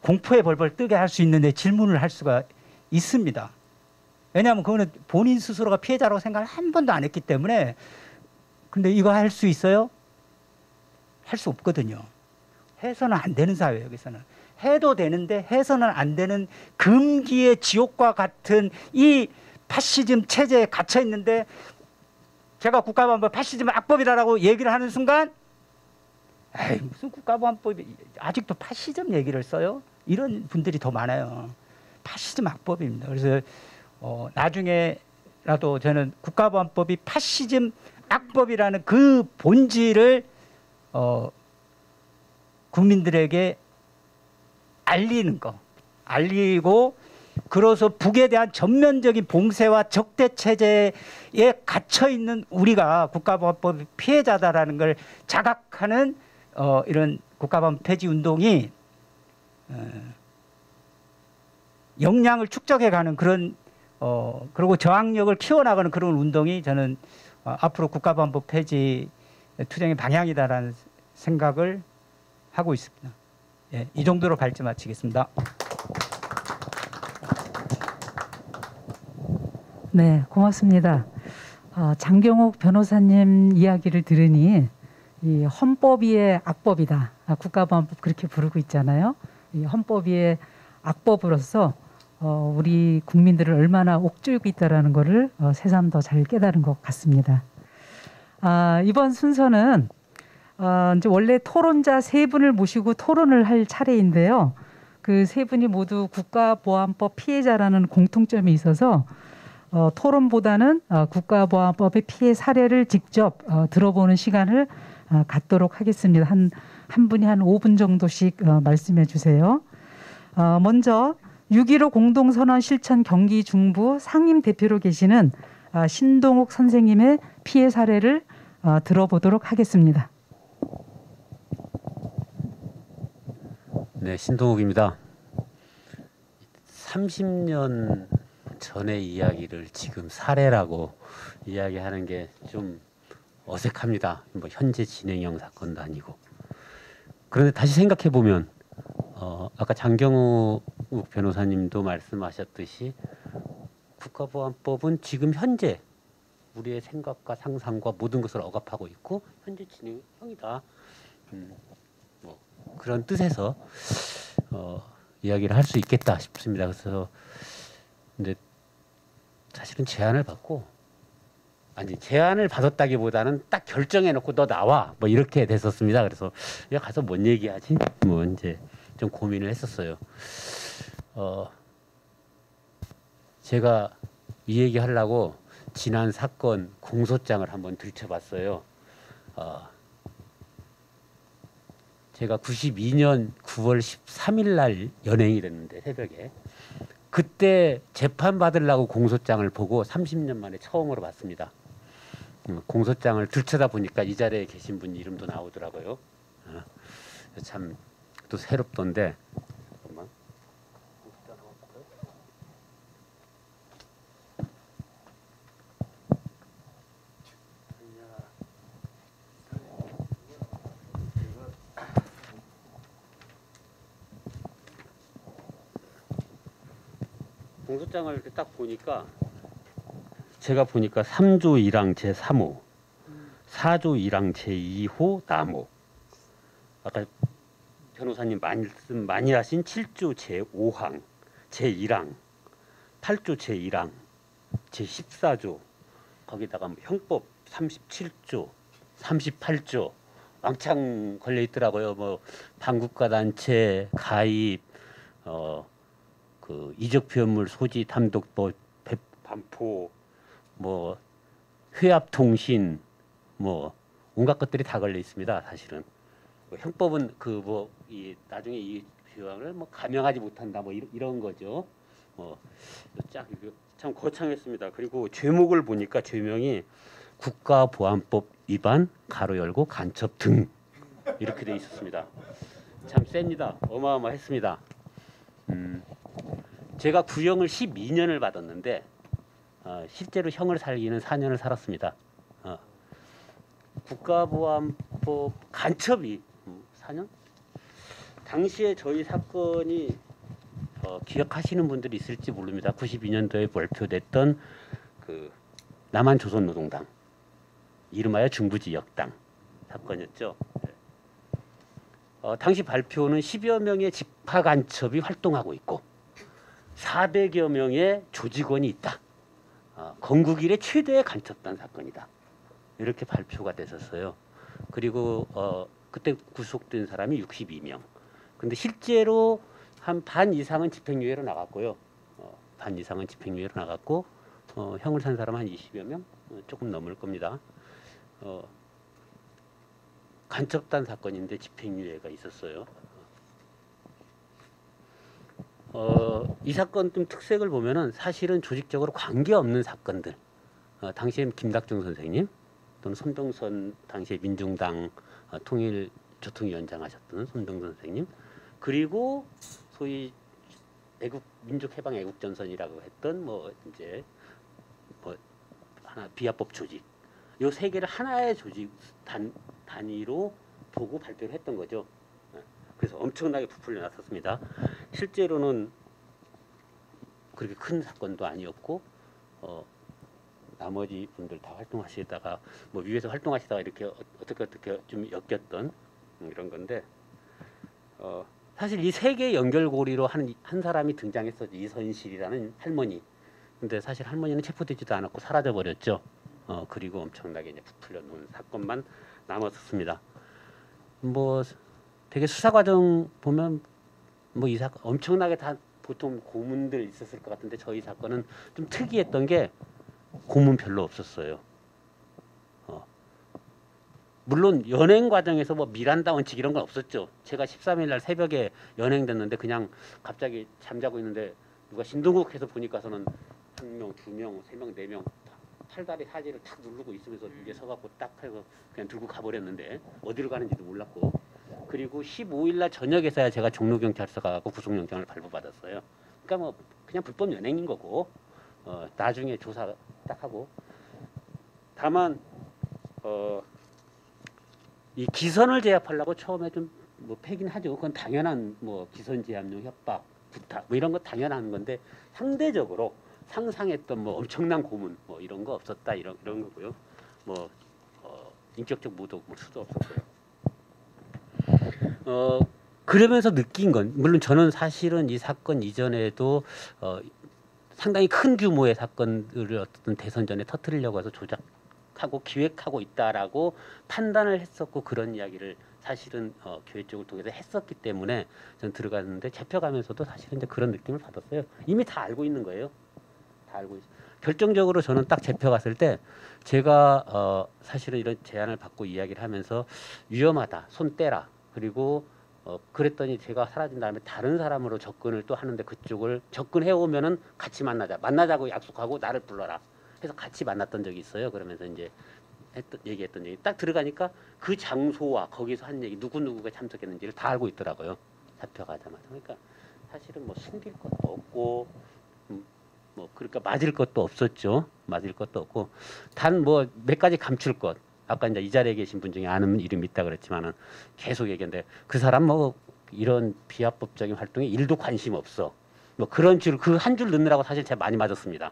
공포에 벌벌 뜨게 할 수 있는데 질문을 할 수가 있습니다. 왜냐하면 그거는 본인 스스로가 피해자라고 생각을 한 번도 안 했기 때문에. 근데 이거 할 수 있어요? 할 수 없거든요. 해서는 안 되는 사회예요. 여기서는 해도 되는데 해서는 안 되는 금기의 지옥과 같은 이 파시즘 체제에 갇혀 있는데, 제가 국가보안법 파시즘 악법이라고 얘기를 하는 순간, 에이, 무슨 국가보안법이 아직도 파시즘 얘기를 써요? 이런 분들이 더 많아요. 파시즘 악법입니다. 그래서 나중에라도 저는 국가보안법이 파시즘 악법이라는 그 본질을 국민들에게 알리는 거, 알리고, 그래서 북에 대한 전면적인 봉쇄와 적대 체제에 갇혀 있는 우리가 국가보안법 피해자다라는 걸 자각하는 이런 국가보안 폐지 운동이 역량을 축적해가는 그런 그리고 저항력을 키워나가는 그런 운동이 저는 앞으로 국가보안법 폐지 투쟁의 방향이다라는 생각을 하고 있습니다. 예, 이 정도로 발제 마치겠습니다. 네, 고맙습니다. 장경옥 변호사님 이야기를 들으니 이 헌법위의 악법이다. 국가보안법 그렇게 부르고 있잖아요. 이 헌법위의 악법으로서 우리 국민들을 얼마나 옥죄고 있다라는 것을 새삼 더 잘 깨달은 것 같습니다. 이번 순서는 이제 원래 토론자 세 분을 모시고 토론을 할 차례인데요. 그 세 분이 모두 국가보안법 피해자라는 공통점이 있어서 토론보다는 국가보안법의 피해 사례를 직접 들어보는 시간을 갖도록 하겠습니다. 한 분이 한 5분 정도씩 말씀해 주세요. 먼저 6.15 공동선언 실천 경기 중부 상임 대표로 계시는 신동욱 선생님의 피해 사례를 들어보도록 하겠습니다. 네, 신동욱입니다. 30년 전의 이야기를 지금 사례라고 이야기하는 게 좀 어색합니다. 뭐 현재 진행형 사건도 아니고. 그런데 다시 생각해 보면 아까 장경욱 변호사님도 말씀하셨듯이 국가보안법은 지금 현재 우리의 생각과 상상과 모든 것을 억압하고 있고 현재 진행형이다. 뭐 그런 뜻에서 이야기를 할 수 있겠다 싶습니다. 그래서 근데 사실은 제안을 받고 제안을 받았다기보다는 딱 결정해놓고 너 나와 뭐 이렇게 됐었습니다. 그래서 야 가서 뭔 얘기하지? 뭐 이제 좀 고민을 했었어요. 제가 이 얘기 하려고 지난 사건 공소장을 한번 들춰봤어요. 제가 92년 9월 13일 날 연행이 됐는데 새벽에 그때 재판 받으려고 공소장을 보고 30년 만에 처음으로 봤습니다. 공소장을 들춰다 보니까 이 자리에 계신 분 이름도 나오더라고요. 참 또 새롭던데. 잠깐만. 공소장을 이렇게 딱 보니까 제가 보니까 3조 1항 제3호, 4조 1항 제2호 따모, 아까 변호사님 말씀 많이 하신 7조 제5항, 제1항, 8조 제1항, 제14조, 거기다가 뭐 형법 37조, 38조 왕창 걸려 있더라고요. 뭐 반국가 단체 가입, 그 이적 표현물 소지 단독법 반포, 뭐 회합통신, 뭐 온갖 것들이 다 걸려 있습니다. 사실은 형법은 그 뭐 이 나중에 이 조항을 뭐 감형하지 못한다 뭐 이런 거죠. 쫙 참 거창했습니다. 그리고 죄목을 보니까 죄명이 국가보안법 위반 가로 열고 간첩 등 이렇게 돼 있었습니다. 참 셉니다. 어마어마했습니다. 제가 구형을 12년을 받았는데 실제로 형을 살기는 4년을 살았습니다. 국가보안법 간첩이 4년? 당시에 저희 사건이 기억하시는 분들이 있을지 모릅니다. 92년도에 발표됐던 그 남한조선노동당 이름하여 중부지역당 사건이었죠. 당시 발표는 10여 명의 집화간첩이 활동하고 있고 400여 명의 조직원이 있다. 건국 이래 최대의 간첩단 사건이다. 이렇게 발표가 됐었어요. 그리고 그때 구속된 사람이 62명. 근데 실제로 한 반 이상은 집행유예로 나갔고요. 반 이상은 집행유예로 나갔고 형을 산 사람 한 20여 명 조금 넘을 겁니다. 간첩단 사건인데 집행유예가 있었어요. 이 사건 좀 특색을 보면은 사실은 조직적으로 관계없는 사건들. 당시에 김닥중 선생님 또는 손동선 당시에 민중당 통일조통위원장 하셨던 손동선 선생님 그리고 소위 민족해방애국전선이라고 했던 뭐 이제 뭐 하나 비합법 조직 요 세 개를 하나의 조직 단위로 보고 발표를 했던 거죠. 그래서 엄청나게 부풀려 놨었습니다. 실제로는 그렇게 큰 사건도 아니었고 나머지 분들 다 활동하시다가 뭐 위에서 활동하시다가 이렇게 어떻게 좀 엮였던 이런 건데 사실 이 세 개의 연결고리로 한 사람이 등장했었죠. 이선실이라는 할머니. 근데 사실 할머니는 체포되지도 않았고 사라져 버렸죠. 그리고 엄청나게 이제 부풀려 놓은 사건만 남았었습니다. 뭐 되게 수사 과정 보면 뭐 이 사건 엄청나게 다 보통 고문들 있었을 것 같은데 저희 사건은 좀 특이했던 게 고문 별로 없었어요. 물론 연행 과정에서 뭐 미란다 원칙 이런 건 없었죠. 제가 13일 날 새벽에 연행됐는데 그냥 갑자기 잠자고 있는데 누가 신동국해서 보니까서는 1명, 2명, 3명, 4명 팔다리 사지를 탁 누르고 있으면서 이제 서갖고 딱 해서 그냥 들고 가버렸는데 어디로 가는지도 몰랐고 그리고 15일 날 저녁에서야 제가 종로경찰서 가고 구속영장을 발부받았어요. 그러니까 뭐 그냥 불법 연행인 거고 나중에 조사 딱 하고 다만 이 기선을 제압하려고 처음에 좀 뭐 패긴 하죠. 그건 당연한 뭐 기선 제압용 협박, 부탁 뭐 이런 거 당연한 건데 상대적으로 상상했던 뭐 엄청난 고문 뭐 이런 거 없었다 이런 거고요. 뭐 인격적 모독 뭐 수도 없었고요. 그러면서 느낀 건 물론 저는 사실은 이 사건 이전에도 상당히 큰 규모의 사건들을 어떤 대선 전에 터뜨리려고 해서 조작하고 기획하고 있다라고 판단을 했었고 그런 이야기를 사실은 교회 쪽을 통해서 했었기 때문에 전 들어갔는데 잡혀가면서도 사실은 이제 그런 느낌을 받았어요. 이미 다 알고 있는 거예요. 다 알고 있어요. 결정적으로 저는 딱 잡혀갔을 때 제가 사실은 이런 제안을 받고 이야기를 하면서 위험하다, 손 떼라. 그리고 그랬더니 제가 사라진 다음에 다른 사람으로 접근을 또 하는데 그쪽을 접근해 오면은 같이 만나자고 약속하고 나를 불러라. 해서 같이 만났던 적이 있어요. 그러면서 이제 얘기했던 얘기 딱 들어가니까 그 장소와 거기서 한 얘기 누구누구가 참석했는지를 다 알고 있더라고요. 잡혀가자마자. 그러니까 사실은 뭐 숨길 것도 없고 뭐 그러니까 맞을 것도 없었죠. 맞을 것도 없고 단 뭐 몇 가지 감출 것. 아까 이제 이 자리에 계신 분 중에 아는 이름이 있다 그랬지만은 계속 얘기했는데 그 사람 뭐 이런 비합법적인 활동에 일도 관심 없어. 뭐 그런 줄 그 한 줄 넣느라고 사실 제가 많이 맞았습니다.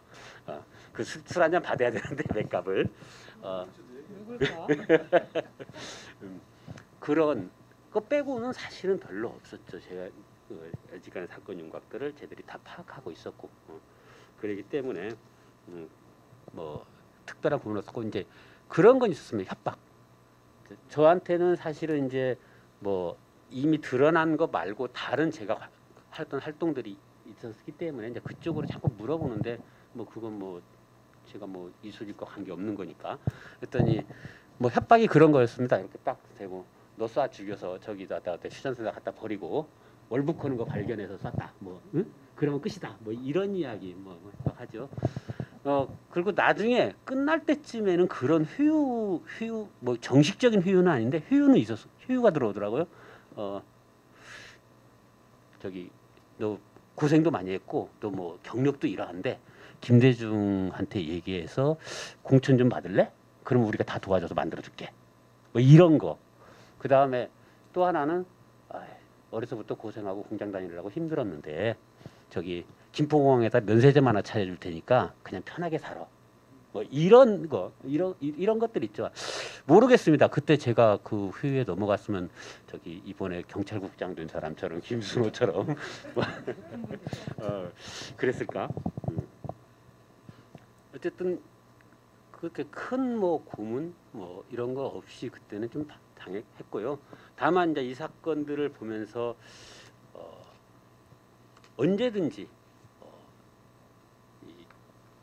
그 술 한 잔 받아야 되는데 맥값을. 그런 거 빼고는 사실은 별로 없었죠. 제가 여지간의 사건 윤곽들을 쟤들이 다 파악하고 있었고 그러기 때문에 뭐 특별한 부분 없었고 이제 그런 건 있었습니다. 협박. 저한테는 사실은 이제 뭐 이미 드러난 거 말고 다른 제가 했던 활동들이 있었기 때문에 이제 그쪽으로 자꾸 물어보는데 뭐 그건 뭐 제가 뭐 이수직과 관계 없는 거니까 그랬더니 뭐 협박이 그런 거였습니다. 이렇게 딱 대고 너 쏴 죽여서 저기다 휴전선에다 갖다 버리고 월북하는 거 발견해서 쐈다. 뭐 응? 그러면 끝이다. 뭐 이런 이야기 뭐 하죠. 그리고 나중에 끝날 때쯤에는 그런 휴유 뭐 정식적인 휴유는 아닌데 휴유는 있었어. 휴유가 들어오더라고요. 저기 너 고생도 많이 했고 또 뭐 경력도 일하는데 김대중한테 얘기해서 공천 좀 받을래? 그럼 우리가 다 도와줘서 만들어줄게. 뭐 이런 거. 그 다음에 또 하나는 어려서부터 고생하고 공장 다니느라고 힘들었는데 저기 김포공항에다 면세점 하나 차려줄 테니까 그냥 편하게 살아. 뭐 이런 것들 있죠. 모르겠습니다. 그때 제가 그 후에 넘어갔으면 저기 이번에 경찰국장 된 사람처럼 김순호처럼 그랬을까? 어쨌든 그렇게 큰 뭐 고문 뭐 이런 거 없이 그때는 좀 당했고요. 다만 이제 이 사건들을 보면서 언제든지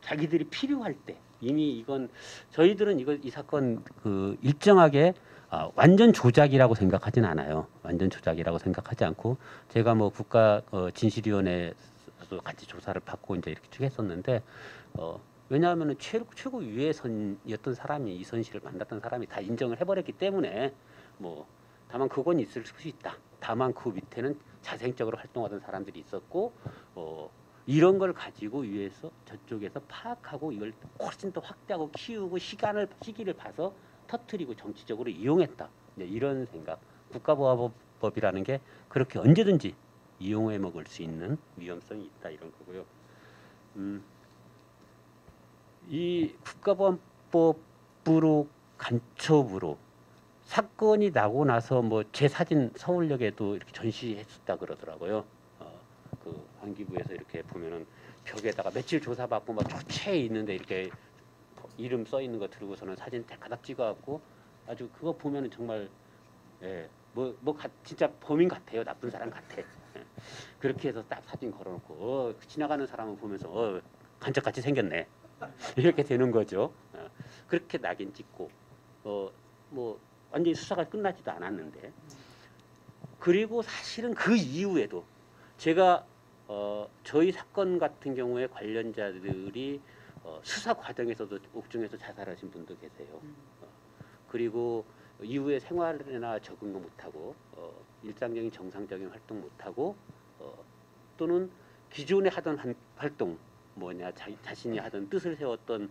자기들이 필요할 때 이미 이건 저희들은 이 사건 그 일정하게 완전 조작이라고 생각하진 않아요. 완전 조작이라고 생각하지 않고 제가 뭐 국가 진실위원회에서 같이 조사를 받고 이제 이렇게 쭉 했었는데 왜냐하면은 최고 위에선이었던 사람이 이선 씨를 만났던 사람이 다 인정을 해버렸기 때문에 뭐 다만 그건 있을 수 있다. 다만 그 밑에는 자생적으로 활동하던 사람들이 있었고 이런 걸 가지고 위에서 저쪽에서 파악하고 이걸 훨씬 더 확대하고 키우고 시기를 봐서 터뜨리고 정치적으로 이용했다. 이런 생각. 국가보안법이라는 게 그렇게 언제든지 이용해 먹을 수 있는 위험성이 있다 이런 거고요. 이 국가보안법으로 간첩으로 사건이 나고 나서 뭐 제 사진 서울역에도 이렇게 전시했었다 그러더라고요. 그 환기부에서 이렇게 보면은 벽에다가 며칠 조사받고 막 초췌해 있는데 이렇게 이름 써 있는 거 들고서는 사진 대가닥 찍어갖고 아주 그거 보면은 정말 진짜 범인 같아요. 나쁜 사람 같아. 그렇게 해서 딱 사진 걸어놓고 지나가는 사람을 보면서 간첩같이 생겼네. 이렇게 되는 거죠. 그렇게 낙인 찍고 뭐 완전히 수사가 끝나지도 않았는데 그리고 사실은 그 이후에도 제가 저희 사건 같은 경우에 관련자들이 수사 과정에서도 옥중에서 자살하신 분도 계세요. 그리고 이후에 생활이나 적응도 못하고 일상적인 정상적인 활동 못하고 또는 기존에 하던 활동 자신이 하던 뜻을 세웠던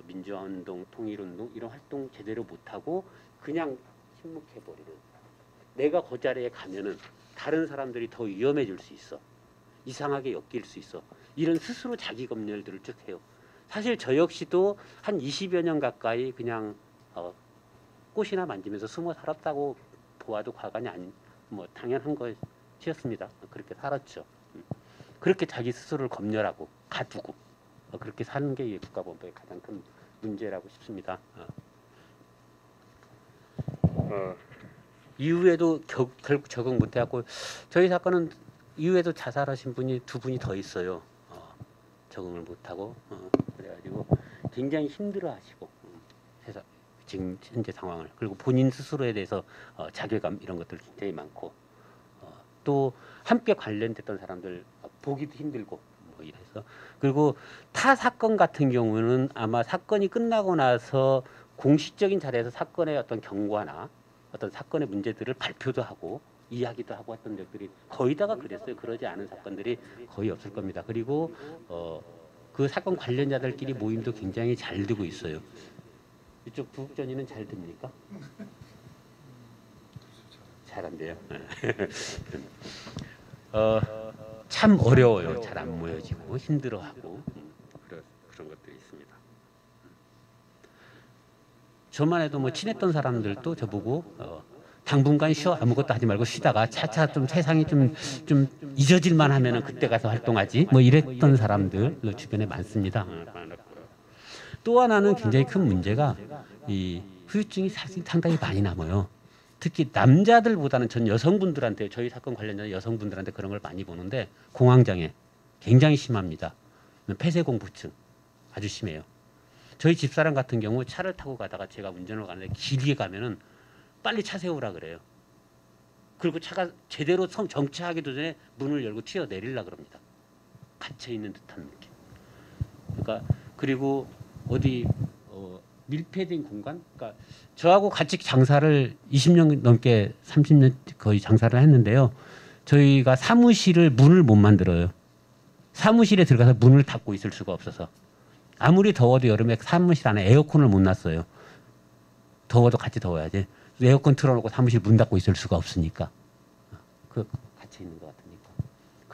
민주화운동, 통일운동 이런 활동 제대로 못하고 그냥 침묵해버리는. 내가 그 자리에 가면은 다른 사람들이 더 위험해질 수 있어. 이상하게 엮일 수 있어. 이런 스스로 자기 검열들을 쭉 해요. 사실 저 역시도 한 20여 년 가까이 그냥 꽃이나 만지면서 숨어 살았다고 보아도 과간이 뭐 당연한 것이었습니다. 그렇게 살았죠. 그렇게 자기 스스로를 검열하고 가두고 그렇게 사는 게 국가보안법의 가장 큰 문제라고 싶습니다. 이후에도 결국 적응 못해갖고 저희 사건은 이후에도 자살하신 분이 2분이 더 있어요. 적응을 못하고 그래가지고 굉장히 힘들어하시고 지금 현재 상황을 그리고 본인 스스로에 대해서 자괴감 이런 것들 굉장히 많고 또 함께 관련됐던 사람들 보기도 힘들고 뭐 이래서 그리고 타 사건 같은 경우는 아마 사건이 끝나고 나서 공식적인 자리에서 사건의 어떤 경과나 어떤 사건의 문제들을 발표도 하고 이야기도 하고 했던 적들이 거의 다가 그랬어요. 그러지 않은 사건들이 거의 없을 겁니다. 그리고 그 사건 관련자들끼리 모임도 굉장히 잘 되고 있어요. 이쪽 부국전이는 잘 됩니까? 잘 안 돼요. 참 어려워요. 잘 안 모여지고 힘들어하고 그런 것들이 있습니다. 저만 해도 뭐 친했던 사람들도 저보고 당분간 쉬어 아무것도 하지 말고 쉬다가 차차 좀 세상이 좀 잊어질만 하면은 그때 가서 활동하지 뭐 이랬던 사람들 주변에 많습니다. 또 하나는 굉장히 큰 문제가 이 후유증이 사실 상당히 많이 남아요. 특히 남자들보다는 전 여성분들한테 저희 사건 관련자 여성분들한테 그런 걸 많이 보는데 공황장애 굉장히 심합니다. 폐쇄공포증 아주 심해요. 저희 집사람 같은 경우 차를 타고 가다가 제가 운전을 가는데 길게 가면은 빨리 차 세우라 그래요. 그리고 차가 제대로 정차하기도 전에 문을 열고 튀어내리려 그럽니다. 갇혀 있는 듯한 느낌. 그러니까 그리고 어디 밀폐된 공간? 그러니까 저하고 같이 장사를 20년 넘게 30년 거의 장사를 했는데요. 저희가 사무실을 문을 못 만들어요. 사무실에 들어가서 문을 닫고 있을 수가 없어서 아무리 더워도 여름에 사무실 안에 에어컨을 못 놨어요. 더워도 같이 더워야지. 에어컨 틀어놓고 사무실 문 닫고 있을 수가 없으니까 그 갇혀 있는 것 같으니까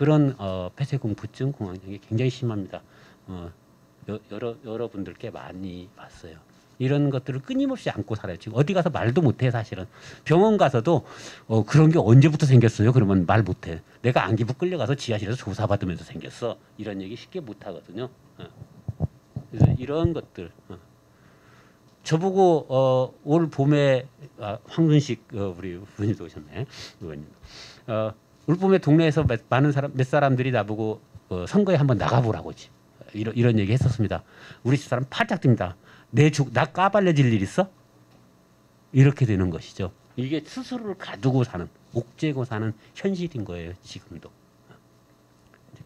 그런 폐쇄공포증, 공황장애 굉장히 심합니다. 여러분들께 많이 봤어요. 이런 것들을 끊임없이 안고 살아요. 지금 어디 가서 말도 못해 사실은. 병원 가서도 그런 게 언제부터 생겼어요? 그러면 말 못해. 내가 안기부 끌려가서 지하실에서 조사받으면서 생겼어. 이런 얘기 쉽게 못하거든요. 그래서 이런 것들. 저보고 올 봄에 황근식 우리 의원님도 오셨네. 의원님. 올 봄에 동네에서 몇 사람들이 나보고 선거에 한번 나가보라고지. 이런 얘기 했었습니다. 우리 집 사람 팔짝 듭니다. 나 까발려질 일 있어? 이렇게 되는 것이죠. 이게 스스로를 가두고 사는, 옥죄고 사는 현실인 거예요. 지금도.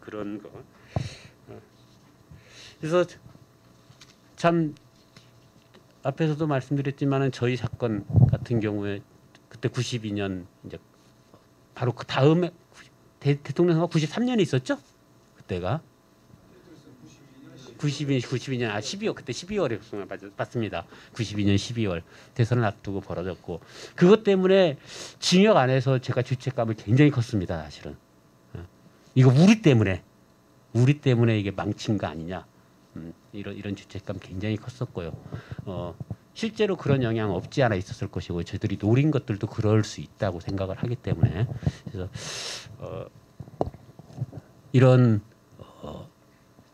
그런 거. 그래서 참 앞에서도 말씀드렸지만은 저희 사건 같은 경우에 그때 92년 이제 바로 그 다음에 대통령 선거 93년에 있었죠? 그때가 92년 12월 그때 12월에 봤습니다. 92년 12월 대선을 앞두고 벌어졌고 그것 때문에 징역 안에서 제가 죄책감을 굉장히 컸습니다. 사실은 이거 우리 때문에 이게 망친 거 아니냐 이런 죄책감 굉장히 컸었고요. 실제로 그런 영향 없지 않아 있었을 것이고 저희들이 노린 것들도 그럴 수 있다고 생각을 하기 때문에 그래서 이런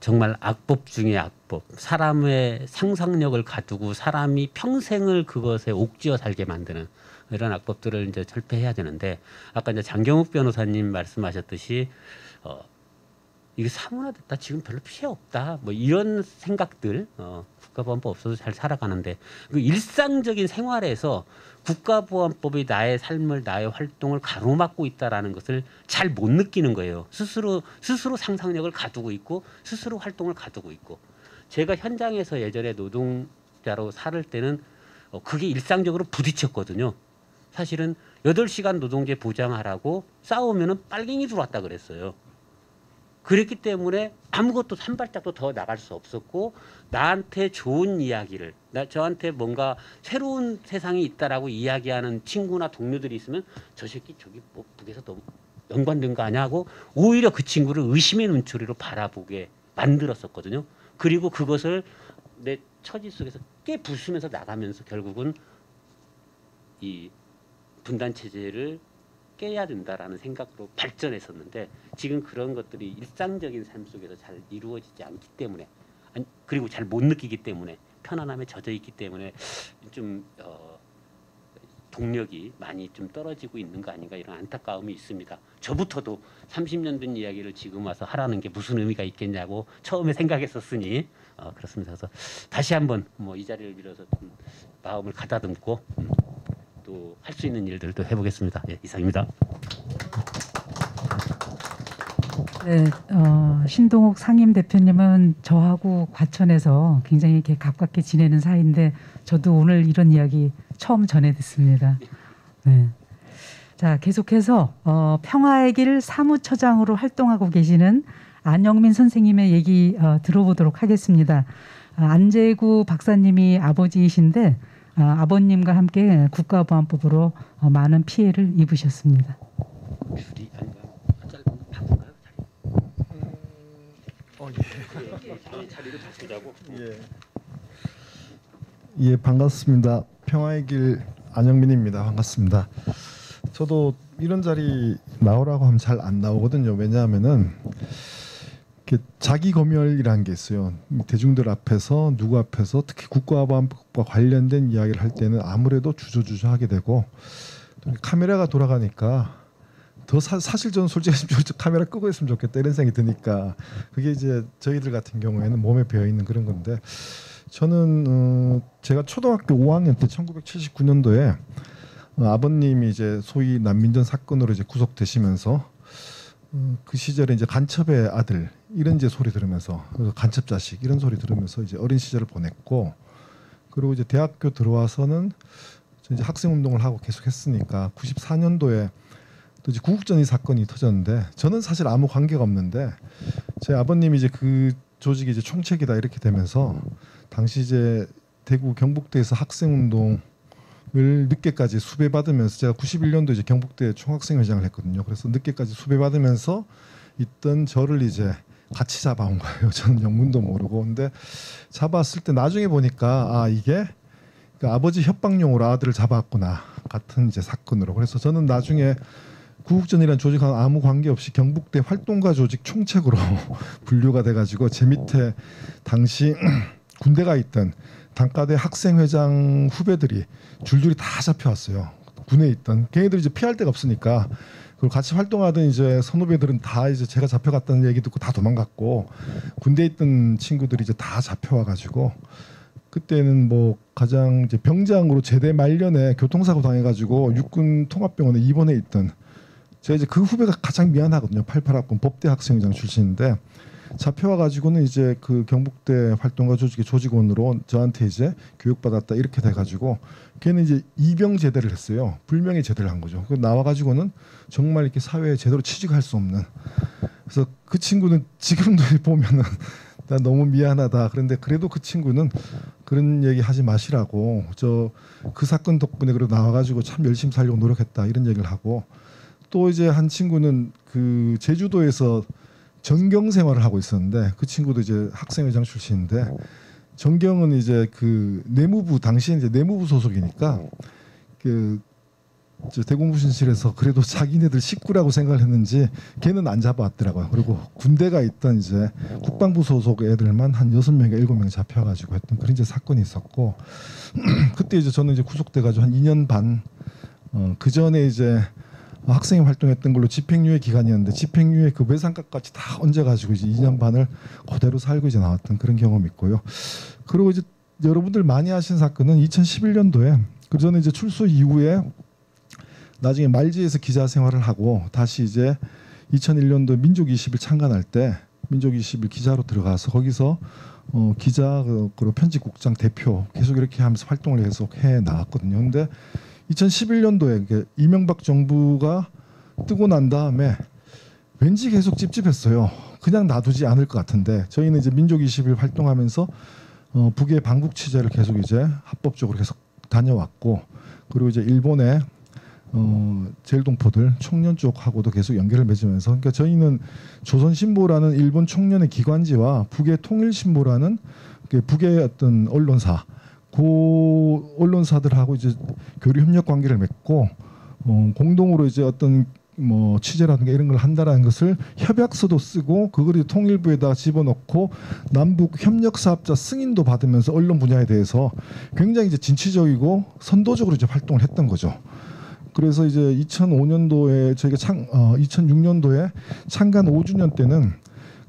정말 악법 중의 악법, 사람의 상상력을 가두고 사람이 평생을 그것에 옥죄어 살게 만드는 이런 악법들을 이제 철폐해야 되는데 아까 이제 장경욱 변호사님 말씀하셨듯이 이게 사문화됐다, 지금 별로 피해 없다, 뭐 이런 생각들 국가보안법 없어도 잘 살아가는데 그 일상적인 생활에서 국가보안법이 나의 삶을 나의 활동을 가로막고 있다라는 것을 잘 못 느끼는 거예요. 스스로 상상력을 가두고 있고 스스로 활동을 가두고 있고 제가 현장에서 예전에 노동자로 살을 때는 그게 일상적으로 부딪혔거든요. 사실은 8시간 노동제 보장하라고 싸우면은 빨갱이 들어왔다 그랬어요. 그랬기 때문에 아무것도 한 발짝도 더 나갈 수 없었고 나한테 좋은 이야기를 저한테 뭔가 새로운 세상이 있다라고 이야기하는 친구나 동료들이 있으면 저 새끼 저기 뭐 북에서 너무 연관된 거 아니야 하고 오히려 그 친구를 의심의 눈초리로 바라보게 만들었었거든요. 그리고 그것을 내 처지 속에서 깨부수면서 나가면서 결국은 이 분단 체제를 깨야 된다라는 생각으로 발전했었는데 지금 그런 것들이 일상적인 삶 속에서 잘 이루어지지 않기 때문에 그리고 잘 못 느끼기 때문에 편안함에 젖어 있기 때문에 좀 동력이 많이 좀 떨어지고 있는 거 아닌가 이런 안타까움이 있습니다. 저부터도 30년 된 이야기를 지금 와서 하라는 게 무슨 의미가 있겠냐고 처음에 생각했었으니 그렇습니다. 그래서 다시 한번 뭐 이 자리를 빌어서 좀 마음을 가다듬고 또 할 수 있는 일들도 해보겠습니다. 예, 이상입니다. 네, 신동욱 상임 대표님은 저하고 과천에서 굉장히 이렇게 가깝게 지내는 사이인데 저도 오늘 이런 이야기 처음 전해 듣습니다. 네. 자, 계속해서 평화의 길 사무처장으로 활동하고 계시는 안영민 선생님의 얘기 들어보도록 하겠습니다. 안재구 박사님이 아버지이신데 아버님과 함께 국가보안법으로 많은 피해를 입으셨습니다. 줄이 바꿀까요? 자리를 바꾸자고. 예, 반갑습니다. 평화의 길 안영민입니다. 반갑습니다. 저도 이런 자리 나오라고 하면 잘 안 나오거든요. 왜냐하면은 자기 검열이라는 게 있어요. 대중들 앞에서 누구 앞에서 특히 국가보안법과 관련된 이야기를 할 때는 아무래도 주저주저하게 되고 또 카메라가 돌아가니까 더 사실 저는 솔직히 카메라 끄고 있으면 좋겠다 이런 생각이 드니까 그게 이제 저희들 같은 경우에는 몸에 배어 있는 그런 건데 저는 제가 초등학교 5학년 때 1979년도에 아버님이 이제 소위 난민전 사건으로 이제 구속되시면서 그 시절에 이제 간첩의 아들 이런 이제 소리 들으면서 간첩 자식 이런 소리 들으면서 이제 어린 시절을 보냈고 그리고 이제 대학교 들어와서는 이제 학생 운동을 하고 계속 했으니까 94년도에 또 이제 구국전이 사건이 터졌는데 저는 사실 아무 관계가 없는데 제 아버님이 이제 그 조직이 이제 총책이다 이렇게 되면서 당시 이제 대구 경북대에서 학생 운동을 늦게까지 수배받으면서 제가 91년도 이제 경북대 총학생회장을 했거든요. 그래서 늦게까지 수배받으면서 있던 저를 이제 같이 잡아온 거예요. 저는 영문도 모르고. 근데 잡았을 때 나중에 보니까 아 이게 그 아버지 협박용으로 아들을 잡았구나 같은 이제 사건으로. 그래서 저는 나중에 구국전이라는 조직하고 아무 관계없이 경북대 활동가 조직 총책으로 분류가 돼가지고 제 밑에 당시 군대가 있던 단과대 학생회장 후배들이 줄줄이 다 잡혀왔어요. 군에 있던 걔네들이 이제 피할 데가 없으니까. 그리고 같이 활동하던 이제 선후배들은 다 이제 제가 잡혀갔다는 얘기 듣고 다 도망갔고, 군대에 있던 친구들이 이제 다 잡혀와가지고 그때는 뭐 가장 이제 병장으로 제대 말년에 교통사고 당해가지고 육군 통합병원에 입원해 있던 제가 이제 그 후배가 가장 미안하거든요. 88학번 법대 학생회장 출신인데 잡혀와가지고는 이제 그 경북대 활동가 조직의 조직원으로 저한테 이제 교육받았다 이렇게 돼가지고 걔는 이제 이병 제대를 했어요. 불명예 제대를 한 거죠. 그 나와가지고는 정말 이렇게 사회에 제대로 취직할 수 없는. 그래서 그 친구는 지금도 보면은 나 너무 미안하다. 그런데 그래도 그 친구는 그런 얘기 하지 마시라고. 저 그 사건 덕분에 그래도 나와가지고 참 열심히 살려고 노력했다 이런 얘기를 하고, 또 이제 한 친구는 그 제주도에서 전경 생활을 하고 있었는데 그 친구도 이제 학생회장 출신인데 전경은 이제 그 내무부 당시에 이제 내무부 소속이니까 그 대공부신실에서 그래도 자기네들 식구라고 생각을 했는지 걔는 안 잡아왔더라고요. 그리고 군대가 있던 이제 국방부 소속 애들만 한 6명인가 7명 잡혀가지고 했던 그런 이제 사건이 있었고 그때 이제 저는 이제 구속돼가지고 한 2년 반 그 전에 이제 학생이 활동했던 걸로 집행유예 기간이었는데 집행유예 그 외상값까지 다 얹어가지고 이제 2년 반을 그대로 살고 이제 나왔던 그런 경험이 있고요. 그리고 이제 여러분들 많이 아신 사건은 2011년도에 그 전에 이제 출소 이후에 나중에 말지에서 기자 생활을 하고 다시 이제 2001년도 민족 20일 창간할 때 민족 20일 기자로 들어가서 거기서 기자 그리고 편집국장 대표 계속 이렇게 하면서 활동을 계속 해 나왔거든요. 근데 2011년도에 이명박 정부가 뜨고 난 다음에 왠지 계속 찝찝했어요. 그냥 놔두지 않을 것 같은데 저희는 이제 민족 20일 활동하면서 북의 방북 취재를 계속 이제 합법적으로 계속 다녀왔고, 그리고 이제 일본의 제일동포들 청년 쪽하고도 계속 연결을 맺으면서, 그러니까 저희는 조선신보라는 일본 청년의 기관지와 북의 통일신보라는 북의 어떤 언론사 그 언론사들하고 이제 교류 협력 관계를 맺고 공동으로 이제 어떤 뭐 취재라든가 이런 걸 한다라는 것을 협약서도 쓰고 그걸 이제 통일부에다 집어넣고 남북 협력 사업자 승인도 받으면서 언론 분야에 대해서 굉장히 이제 진취적이고 선도적으로 이제 활동을 했던 거죠. 그래서 이제 2005년도에 저희가 2006년도에 창간 5주년 때는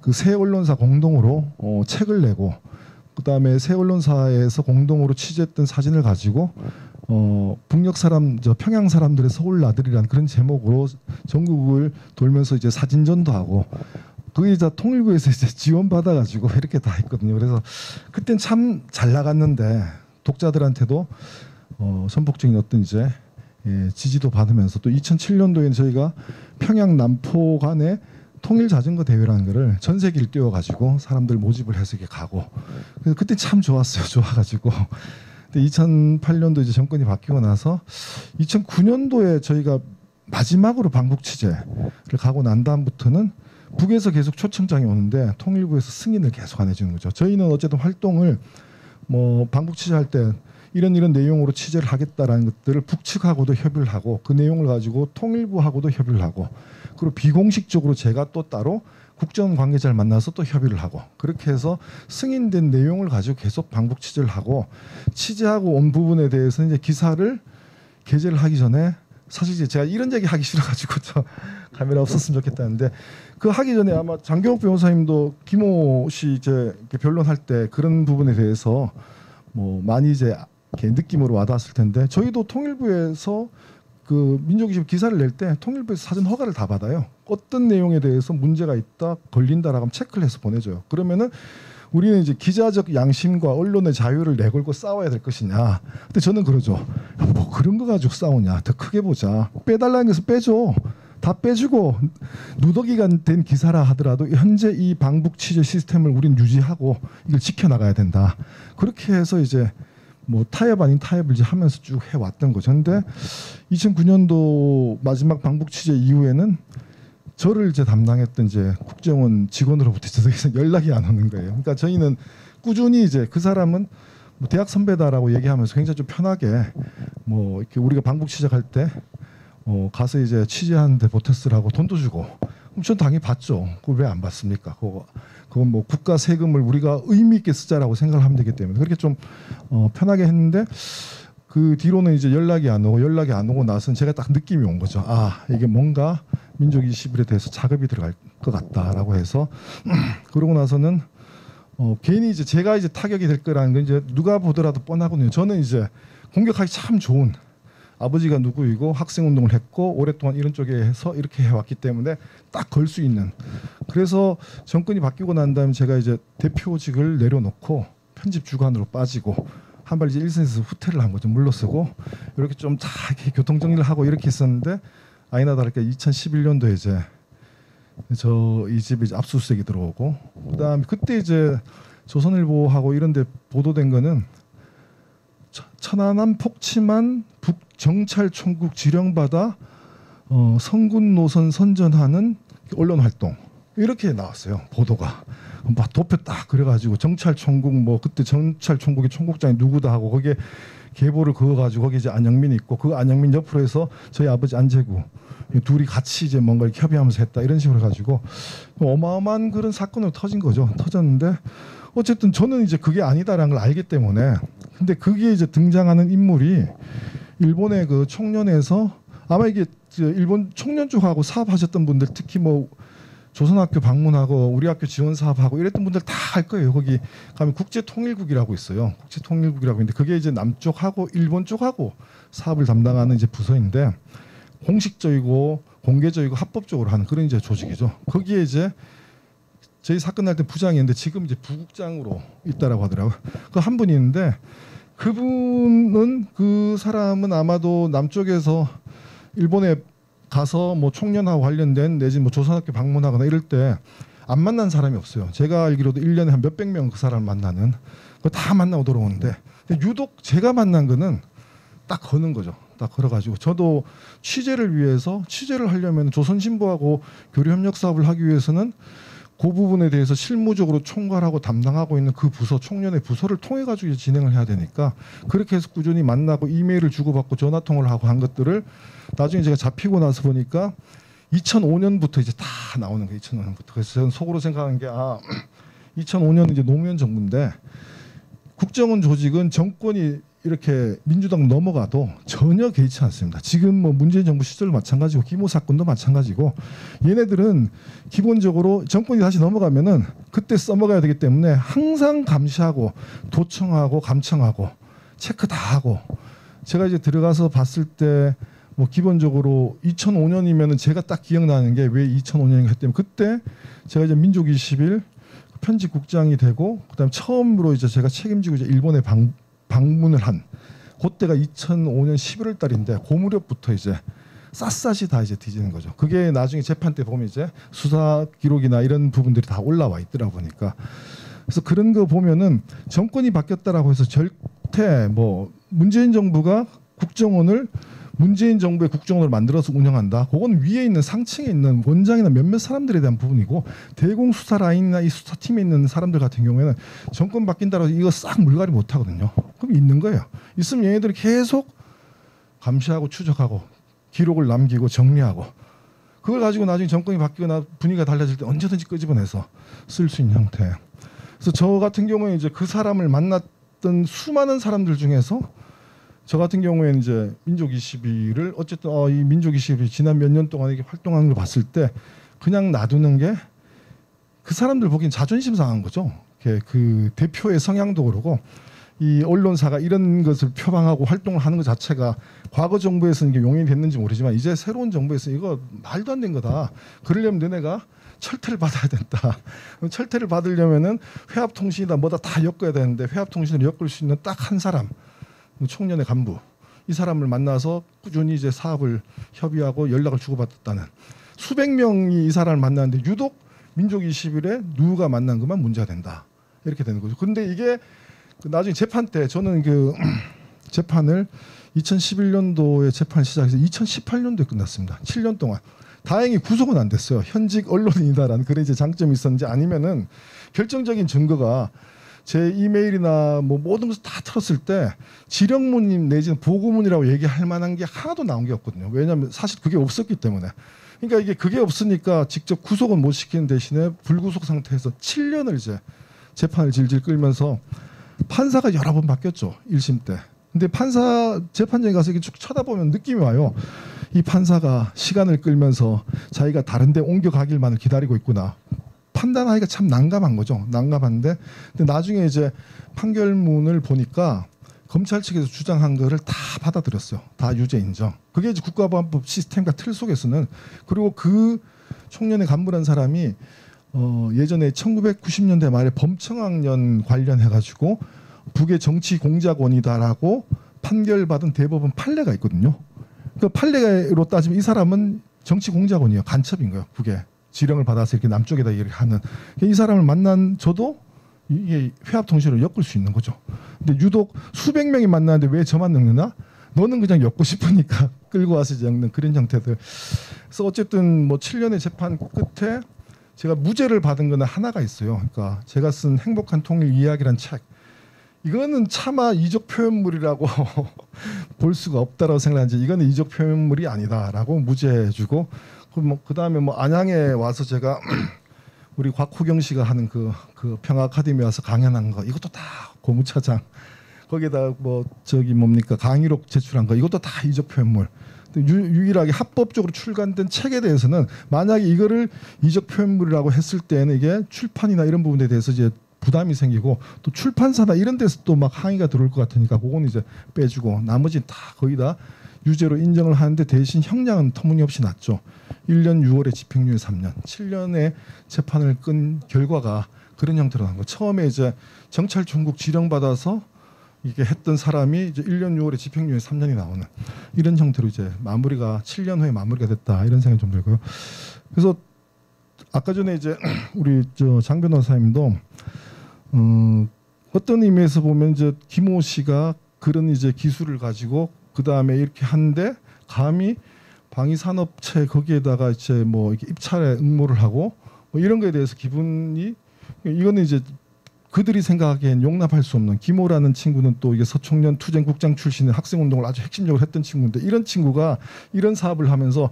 그 새 언론사 공동으로 책을 내고, 그다음에 새 언론사에서 공동으로 취재했던 사진을 가지고 북녘 사람, 평양 사람들의 서울 나들이라는 그런 제목으로 전국을 돌면서 이제 사진전도 하고, 그게 이제 통일부에서 이제 지원 받아가지고 이렇게 다 했거든요. 그래서 그땐 참 잘 나갔는데 독자들한테도 선폭적인 어떤 이제 지지도 받으면서, 또 2007년도에는 저희가 평양 남포 간의 통일 자전거 대회라는 거를 전 세계를 뛰어가지고 사람들 모집을 해서 이렇게 가고, 그래서 그때 참 좋았어요. 좋아가지고. 근데 2008년도 이제 정권이 바뀌고 나서 2009년도에 저희가 마지막으로 방북 취재를 가고 난 다음부터는 북에서 계속 초청장이 오는데 통일부에서 승인을 계속 안 해주는 거죠. 저희는 어쨌든 활동을 뭐 방북 취재할 때 이런 내용으로 취재를 하겠다라는 것들을 북측하고도 협의를 하고 그 내용을 가지고 통일부하고도 협의를 하고, 그리고 비공식적으로 제가 또 따로 국정 관계자를 만나서 또 협의를 하고, 그렇게 해서 승인된 내용을 가지고 계속 방북 취재를 하고, 취재하고 온 부분에 대해서 이제 기사를 게재를 하기 전에, 사실 이제 제가 이런 얘기 하기 싫어가지고 저 카메라 없었으면 좋겠다는데, 그 하기 전에 아마 장경욱 변호사님도 김호 씨 이제 변론할 때 그런 부분에 대해서 뭐 많이 이제 이렇게 느낌으로 와닿았을 텐데, 저희도 통일부에서 그 민족20 기사를 낼 때 통일부에서 사전 허가를 다 받아요. 어떤 내용에 대해서 문제가 있다, 걸린다라고 하면 체크를 해서 보내줘요. 그러면은 우리는 이제 기자적 양심과 언론의 자유를 내걸고 싸워야 될 것이냐. 근데 저는 그러죠. 뭐 그런 거 가지고 싸우냐. 더 크게 보자. 빼달라는 것을 빼줘. 다 빼주고 누더기가 된 기사라 하더라도 현재 이 방북 취재 시스템을 우리는 유지하고 이걸 지켜나가야 된다. 그렇게 해서 이제 뭐 타협 아닌 타협을 이제 하면서 쭉 해왔던 거죠. 근데 2009년도 마지막 방북 취재 이후에는 저를 이제 담당했던 이제 국정원 직원으로부터 더 이상 연락이 안 오는 거예요. 그러니까 저희는 꾸준히 이제 그 사람은 뭐 대학 선배다라고 얘기하면서 굉장히 좀 편하게 뭐 이렇게 우리가 방북 시작할 때 가서 이제 취재하는데 보태쓰라고 돈도 주고 그럼 전 당연히 받죠. 그거 왜 안 받습니까? 그건 뭐 국가 세금을 우리가 의미 있게 쓰자라고 생각을 하면 되기 때문에 그렇게 좀 편하게 했는데 그 뒤로는 이제 연락이 안 오고 나서는 제가 딱 느낌이 온 거죠. 아 이게 뭔가 민족 20일에 대해서 작업이 들어갈 것 같다라고 해서 그러고 나서는 괜히 이제 제가 이제 타격이 될 거라는 건 이제 누가 보더라도 뻔하거든요. 저는 이제 공격하기 참 좋은 아버지가 누구이고 학생운동을 했고 오랫동안 이런 쪽에 해서 이렇게 해왔기 때문에 딱 걸 수 있는. 그래서 정권이 바뀌고 난 다음에 제가 이제 대표직을 내려놓고 편집 주간으로 빠지고 한 발 이제 일선에서 후퇴를 한 거죠. 물러서고 이렇게 좀 다 이렇게 교통 정리를 하고 이렇게 했었는데 아니나 다를까 2011년도에 이제 이 집에 이제 압수수색이 들어오고 그다음에 그때 이제 조선일보하고 이런데 보도된 거는 천안함 폭침한 북정찰총국 지령받아 성군 노선 선전하는 언론 활동 이렇게 나왔어요. 보도가 막 도표 딱 그래가지고 정찰총국 뭐 그때 정찰총국의 총국장이 누구다 하고 거기에 계보를 그어가지고 거기 이제 안영민이 있고 그 안영민 옆으로 해서 저희 아버지 안재구 둘이 같이 이제 뭔가 이렇게 협의하면서 했다 이런 식으로 해가지고 어마어마한 그런 사건으로 터진 거죠. 터졌는데 어쨌든 저는 이제 그게 아니다라는 걸 알기 때문에 근데 그게 이제 등장하는 인물이 일본의 그 청년에서 아마 이게 일본 청년 쪽하고 사업하셨던 분들 특히 뭐 조선학교 방문하고 우리 학교 지원 사업하고 이랬던 분들 다 할 거예요. 거기 가면 국제통일국이라고 있어요. 국제통일국이라고 있는데 그게 이제 남쪽하고 일본 쪽하고 사업을 담당하는 이제 부서인데 공식적이고 공개적이고 합법적으로 하는 그런 이제 조직이죠. 거기에 이제 저희 사건 날 때 부장이었는데 지금 이제 부국장으로 있다라고 하더라고요. 그 한 분이 있는데 그분은 그 사람은 아마도 남쪽에서 일본에 가서 뭐 총련하고 관련된 내지 뭐 조선학교 방문하거나 이럴 때 안 만난 사람이 없어요. 제가 알기로도 1년에 한 몇백 명 그 사람을 만나는 그거 다 만나고 돌아오는데 유독 제가 만난 거는 딱 거는 거죠. 딱 걸어가지고 저도 취재를 위해서 취재를 하려면 조선신보하고 교류협력 사업을 하기 위해서는 그 부분에 대해서 실무적으로 총괄하고 담당하고 있는 그 부서 총련의 부서를 통해 가지고 진행을 해야 되니까 그렇게 해서 꾸준히 만나고 이메일을 주고받고 전화 통화를 하고 한 것들을 나중에 제가 잡히고 나서 보니까 2005년부터 이제 다 나오는 거예요. 2005년부터. 그래서 저는 속으로 생각한 게 2005년은 이제 노무현 정부인데 국정원 조직은 정권이 이렇게 민주당 넘어가도 전혀 개의치 않습니다. 지금 뭐 문재인 정부 시절 마찬가지고 기모 사건도 마찬가지고 얘네들은 기본적으로 정권이 다시 넘어가면은 그때 써먹어야 되기 때문에 항상 감시하고 도청하고 감청하고 체크 다 하고 제가 이제 들어가서 봤을 때 뭐 기본적으로 2005년이면은 제가 딱 기억나는 게 왜 2005년인가 했더니 그때 제가 이제 민족 20일 편집국장이 되고 그다음에 처음으로 이제 제가 책임지고 이제 일본에 방문을 한 그때가 2005년 11월 달인데 그 무렵부터 이제 샅샅이 다 이제 뒤지는 거죠. 그게 나중에 재판 때 보면 이제 수사 기록이나 이런 부분들이 다 올라와 있더라 보니까 그래서 그런 거 보면은 정권이 바뀌었다라고 해서 절대 뭐 문재인 정부가 국정원을 문재인 정부의 국정원을 만들어서 운영한다. 그건 위에 있는 상층에 있는 원장이나 몇몇 사람들에 대한 부분이고 대공수사 라인이나 이 수사팀에 있는 사람들 같은 경우에는 정권 바뀐다고 해서 이거 싹 물갈이 못 하거든요. 그럼 있는 거예요. 있으면 얘네들이 계속 감시하고 추적하고 기록을 남기고 정리하고 그걸 가지고 나중에 정권이 바뀌거나 분위기가 달라질 때 언제든지 끄집어내서 쓸 수 있는 형태. 그래서 저 같은 경우에 이제 그 사람을 만났던 수많은 사람들 중에서 저 같은 경우에는 이제 민족 20일을 어쨌든 이 민족 20일이 지난 몇 년 동안 이렇게 활동하는 걸 봤을 때 그냥 놔두는 게 그 사람들 보기엔 자존심 상한 거죠. 그 대표의 성향도 그러고 이 언론사가 이런 것을 표방하고 활동을 하는 것 자체가 과거 정부에서는 이게 용인이 됐는지 모르지만 이제 새로운 정부에서 이거 말도 안 되는 거다. 그러려면 너네가 철퇴를 받아야 된다. 철퇴를 받으려면은 회합통신이다 뭐다 다 엮어야 되는데 회합통신을 엮을 수 있는 딱 한 사람. 총련의 간부 이 사람을 만나서 꾸준히 이제 사업을 협의하고 연락을 주고받았다는 수백 명이 이 사람을 만났는데 유독 민족 20일에 누가 만난 것만 문제가 된다 이렇게 되는 거죠. 그런데 이게 나중에 재판 때 저는 그 재판을 2011년도에 재판 시작해서 2018년도에 끝났습니다. 7년 동안 다행히 구속은 안 됐어요. 현직 언론인이다라는 그런 이제 장점이 있었는지 아니면은 결정적인 증거가 제 이메일이나 뭐 모든 것을 다 틀었을 때 지령문 내지는 보고문이라고 얘기할 만한 게 하나도 나온 게 없거든요. 왜냐하면 사실 그게 없었기 때문에. 그러니까 이게 그게 없으니까 직접 구속은 못 시키는 대신에 불구속 상태에서 7년을 이제 재판을 질질 끌면서 판사가 여러 번 바뀌었죠. 1심 때. 근데 판사 재판장에 가서 이렇게 쭉 쳐다보면 느낌이 와요. 이 판사가 시간을 끌면서 자기가 다른 데 옮겨가길만을 기다리고 있구나. 판단하기가 참 난감한 거죠. 난감한데 근데 나중에 이제 판결문을 보니까 검찰 측에서 주장한 거를 다 받아들였어요. 다 유죄 인정. 그게 이제 국가보안법 시스템과 틀 속에서는 그리고 그 총련에 간부란 사람이 예전에 1990년대 말에 범청학년 관련해 가지고 북의 정치 공작원이다라고 판결받은 대법원 판례가 있거든요. 그 판례로 따지면 이 사람은 정치 공작원이에요. 간첩인 거예요. 북에 지령을 받아서 이렇게 남쪽에다 이렇게 하는. 이 사람을 만난 저도 이게 회합 통신으로 엮을 수 있는 거죠. 근데 유독 수백 명이 만나는데 왜 저만 엮느냐? 너는 그냥 엮고 싶으니까 끌고 와서 엮는 그런 형태들. 그래서 어쨌든 뭐 7년의 재판 끝에 제가 무죄를 받은 거는 하나가 있어요. 그러니까 제가 쓴 행복한 통일 이야기란 책. 이거는 차마 이적 표현물이라고 볼 수가 없다라고 생각하는지 이거는 이적 표현물이 아니다라고 무죄 주고 그다음에 뭐 안양에 와서 제가 우리 곽호경 씨가 하는 그 평화 아카데미 와서 강연한 거 이것도 다 고무차장 거기에다 뭐 저기 뭡니까 강의록 제출한 거 이것도 다 이적 표현물. 유일하게 합법적으로 출간된 책에 대해서는 만약에 이거를 이적 표현물이라고 했을 때는 이게 출판이나 이런 부분에 대해서 이제 부담이 생기고 또 출판사나 이런 데서 또 막 항의가 들어올 것 같으니까 그건 이제 빼주고 나머지는 다 거의 다 유죄로 인정을 하는데 대신 형량은 터무니없이 낮죠. 1년 6월에 집행유예 3년, 7년의 재판을 끈 결과가 그런 형태로 난 거. 처음에 이제 정찰 총국 지령받아서 이게 했던 사람이 이제 1년 6월에 집행유예 3년이 나오는 이런 형태로 이제 마무리가 7년 후에 마무리가 됐다 이런 생각이 좀 들고요. 그래서 아까 전에 이제 우리 장 변호사님도 어떤 의미에서 보면 이제 김호 씨가 그런 이제 기술을 가지고 그 다음에 이렇게 하는데 감히 방위산업체 거기에다가 이제 뭐 이렇게 입찰에 응모를 하고 뭐 이런 거에 대해서 기분이 이거는 이제 그들이 생각하기엔 용납할 수 없는 김호라는 친구는 또 이게 서청년 투쟁국장 출신의 학생운동을 아주 핵심적으로 했던 친구인데 이런 친구가 이런 사업을 하면서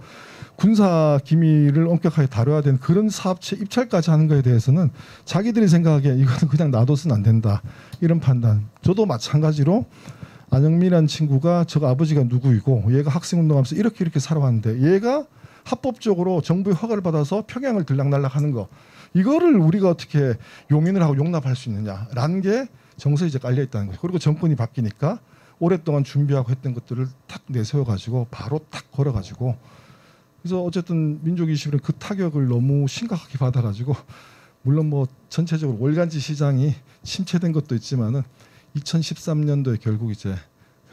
군사 기밀을 엄격하게 다뤄야 되는 그런 사업체 입찰까지 하는 거에 대해서는 자기들이 생각하기에 이거는 그냥 놔둬서는 안 된다 이런 판단. 저도 마찬가지로 안영미라는 친구가 저 아버지가 누구이고 얘가 학생운동하면서 이렇게 살아왔는데 얘가 합법적으로 정부의 허가를 받아서 평양을 들락날락하는 거 이거를 우리가 어떻게 용인을 하고 용납할 수 있느냐라는 게 정서에 이제 깔려 있다는 거죠. 그리고 정권이 바뀌니까 오랫동안 준비하고 했던 것들을 탁 내세워가지고 바로 탁 걸어가지고 그래서 어쨌든 민족21은 그 타격을 너무 심각하게 받아가지고 물론 뭐 전체적으로 월간지 시장이 침체된 것도 있지만은 2013년도에 결국 이제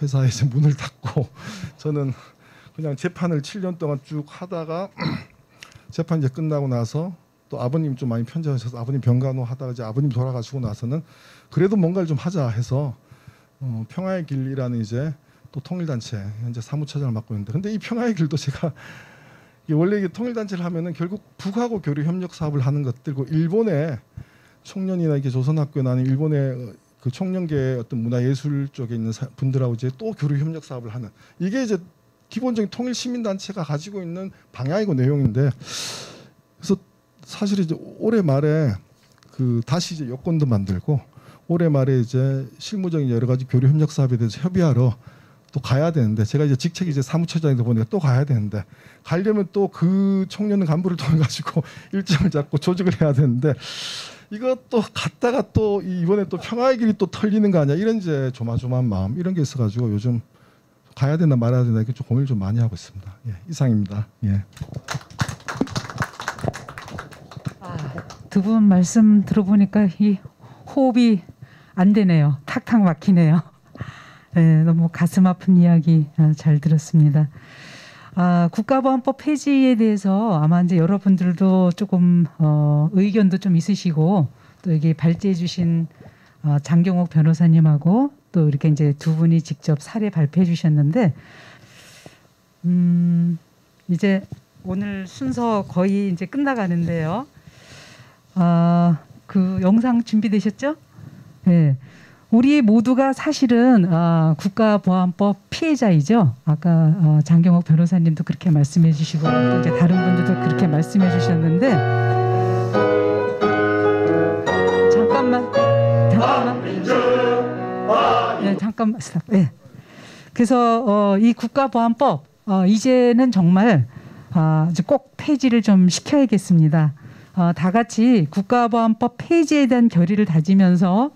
회사에 이제 문을 닫고 저는 그냥 재판을 7년 동안 쭉 하다가 재판 이제 끝나고 나서 또 아버님 좀 많이 편찮으셔서 아버님 병간호 하다가 이제 아버님 돌아가시고 나서는 그래도 뭔가를 좀 하자 해서 평화의 길이라는 이제 또 통일단체 현재 사무처장을 맡고 있는데 근데 이 평화의 길도 제가 원래 이게 통일단체를 하면은 결국 북하고 교류 협력 사업을 하는 것들고 일본의 청년이나 이게 조선학교나 아니면 일본의 그 청년계의 어떤 문화예술 쪽에 있는 분들하고 이제 또 교류 협력 사업을 하는 이게 이제 기본적인 통일 시민단체가 가지고 있는 방향이고 내용인데 그래서 사실 이제 올해 말에 그 다시 이제 여권도 만들고 올해 말에 이제 실무적인 여러 가지 교류 협력 사업에 대해서 협의하러 또 가야 되는데 제가 이제 직책이 이제 사무처장이다 보니까 또 가야 되는데 가려면 또 그 청년 간부를 통해 가지고 일정을 잡고 조직을 해야 되는데 이것도 갔다가 또 이번에 또 평화의 길이 또 털리는 거 아니야 이런 이제 조마조마한 마음 이런 게 있어가지고 요즘 가야 되나 말아야 되나 이렇게 좀 고민을 좀 많이 하고 있습니다. 예, 이상입니다. 예. 두 분 말씀 들어보니까 이 호흡이 안 되네요. 탁탁 막히네요. 네, 너무 가슴 아픈 이야기 잘 들었습니다. 국가보안법 폐지에 대해서 아마 이제 여러분들도 조금 의견도 좀 있으시고 또 여기 발제해주신 장경옥 변호사님하고 또 이렇게 이제 두 분이 직접 사례 발표해 주셨는데 이제 오늘 순서 거의 이제 끝나가는데요. 그 영상 준비되셨죠? 네. 우리 모두가 사실은 국가보안법 피해자이죠. 아까 장경옥 변호사님도 그렇게 말씀해 주시고 또 이제 다른 분들도 그렇게 말씀해 주셨는데 잠깐만. 네, 잠깐만. 스탑. 네. 그래서 이 국가보안법 이제는 정말 이제 꼭 폐지를 좀 시켜야겠습니다. 다 같이 국가보안법 폐지에 대한 결의를 다지면서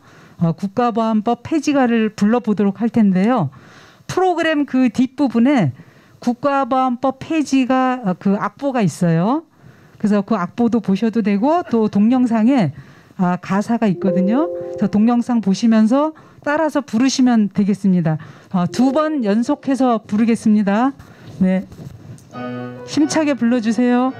국가보안법 폐지가를 불러보도록 할 텐데요. 프로그램 그 뒷부분에 국가보안법 폐지가 그 악보가 있어요. 그래서 그 악보도 보셔도 되고 또 동영상에 가사가 있거든요. 그래서 동영상 보시면서 따라서 부르시면 되겠습니다. 2번 연속해서 부르겠습니다. 네, 힘차게 불러주세요.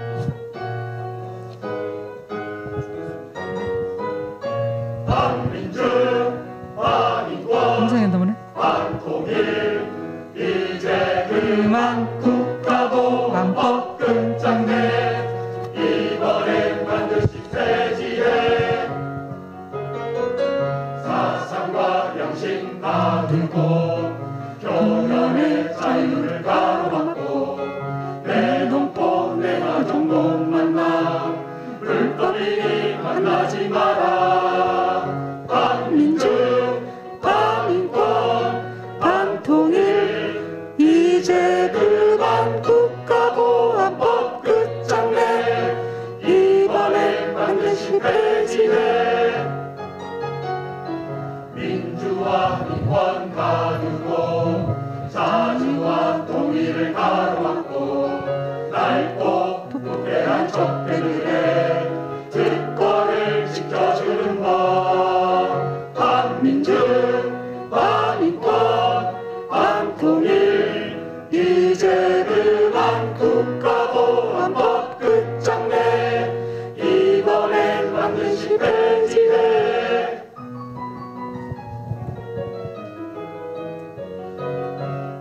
동상에 넘어네. 반통일 이제 그만 국가보안법 끝장내 이번엔 반드시 폐지해 사상과 양심 가두고 교연의 자유를 가로막고 내 동포 내 가족 못 만나 불법이니 만나지 마라 반민주 반인권 반통일 이제 그만 국가보안법 끝장내 이번엔 반드시 폐지해 민주와 인권 가두고 자주와 통일을 가로막고 낡고 부패한 적폐들의 특권을 지켜주는 법 반민주 반인권 반통일 이제 그만 국가보안법 끝장내 이번엔 반드시 폐지해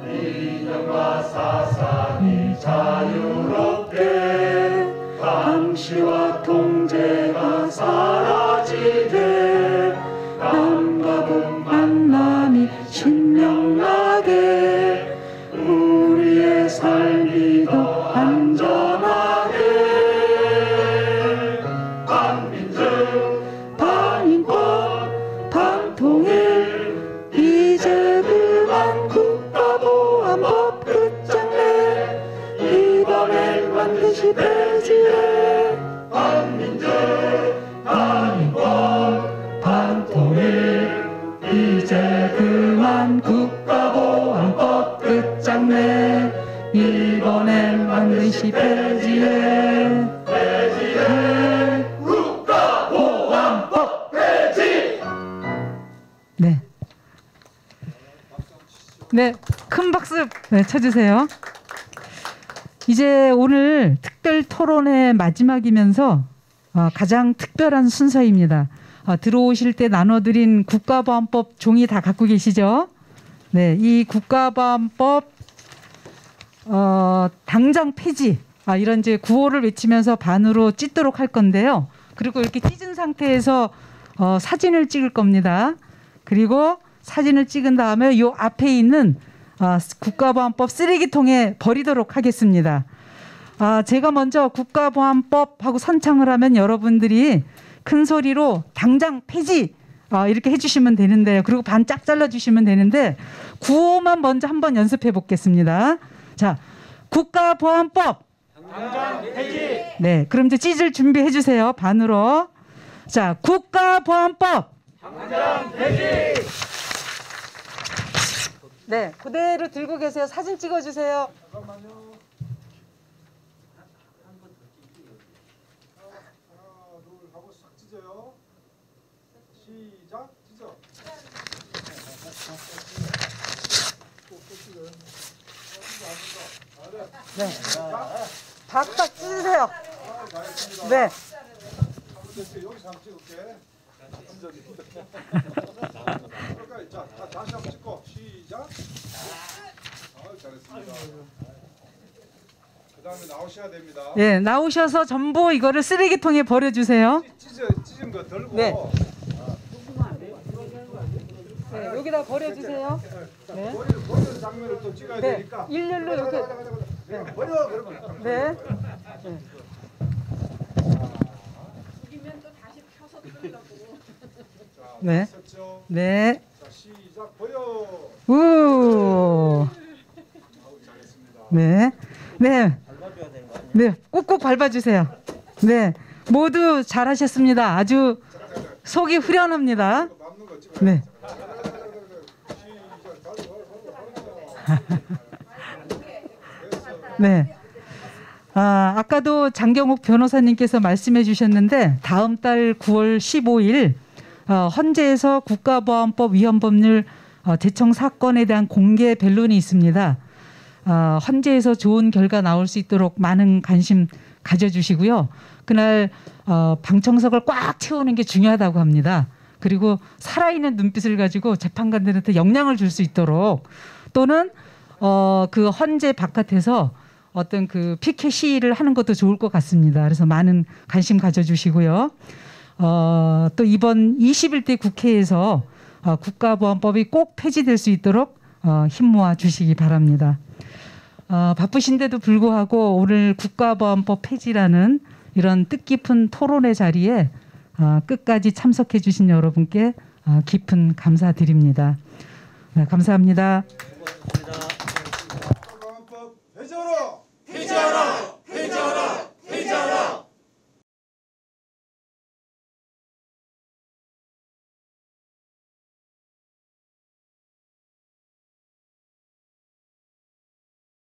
이념과 사상이 자유롭게 감시와 통제가 사라지되 남과 북 만남이 신명나게 우리의 삶이 더 안전하게 반민주 반인권 반통일 이제 그만 국가보안법 끝장내 이번엔 반드시 폐지해 반민주 반인권 반통일 이제 그만 국가보안법 끝장내 이번엔 반드시 폐지해 폐지해 국가보안법 폐지. 네. 네, 큰 박수 쳐주세요. 이제 오늘 특별 토론의 마지막이면서 가장 특별한 순서입니다. 들어오실 때 나눠드린 국가보안법 종이 다 갖고 계시죠? 네, 이 국가보안법 당장 폐지 이런 이제 구호를 외치면서 반으로 찢도록 할 건데요. 그리고 이렇게 찢은 상태에서 사진을 찍을 겁니다. 그리고 사진을 찍은 다음에 요 앞에 있는 국가보안법 쓰레기통에 버리도록 하겠습니다. 제가 먼저 국가보안법 하고 선창을 하면 여러분들이 큰 소리로 당장 폐지 이렇게 해주시면 되는데요. 그리고 반 짝 잘라주시면 되는데 구호만 먼저 한번 연습해 보겠습니다. 자, 국가보안법 당장 폐지. 네, 그럼 이제 찢을 준비해 주세요. 반으로. 자, 국가보안법 당장 폐지. 네, 그대로 들고 계세요. 사진 찍어주세요. 잠깐만요. 하나, 둘 하고 싹 찢어요. 시작. 찢어. 네, 박박 찢으세요. 잘했습니다. 네, 됐어요. 여기서 한번 찍을게. 그러니까 자, 다시 한번 찍고 시작. 잘했습니다. 그다음에 나오셔야 됩니다. 예, 나오셔서 전부 이거를 쓰레기통에 버려주세요. 찢은 거 들고. 네. 네, 여기다 버려주세요. 네. 버리는 장면을 또 찍어야 네, 되니까. 일렬로 이렇게. 그냥 버려 그러면. 네. 네. 썼죠. 네. 자 시작 버려. 우. 잘했습니다. 네. 네. 네. 꾹꾹 밟아주세요. 네. 모두 잘하셨습니다. 아주 속이 후련합니다. 밟는 거 찍어야 네. 네. 아까도 장경욱 변호사님께서 말씀해 주셨는데 다음 달 9월 15일 헌재에서 국가보안법 위헌 법률 제청 사건에 대한 공개 변론이 있습니다. 헌재에서 좋은 결과 나올 수 있도록 많은 관심 가져주시고요. 그날 방청석을 꽉 채우는 게 중요하다고 합니다. 그리고 살아있는 눈빛을 가지고 재판관들한테 영향을 줄 수 있도록 또는 그 헌재 바깥에서 어떤 그 피켓 시위를 하는 것도 좋을 것 같습니다. 그래서 많은 관심 가져주시고요. 또 이번 21대 국회에서 국가보안법이 꼭 폐지될 수 있도록 힘 모아 주시기 바랍니다. 바쁘신데도 불구하고 오늘 국가보안법 폐지라는 이런 뜻깊은 토론의 자리에 끝까지 참석해 주신 여러분께 깊은 감사드립니다. 네, 감사합니다. 국가보안법 폐지하라.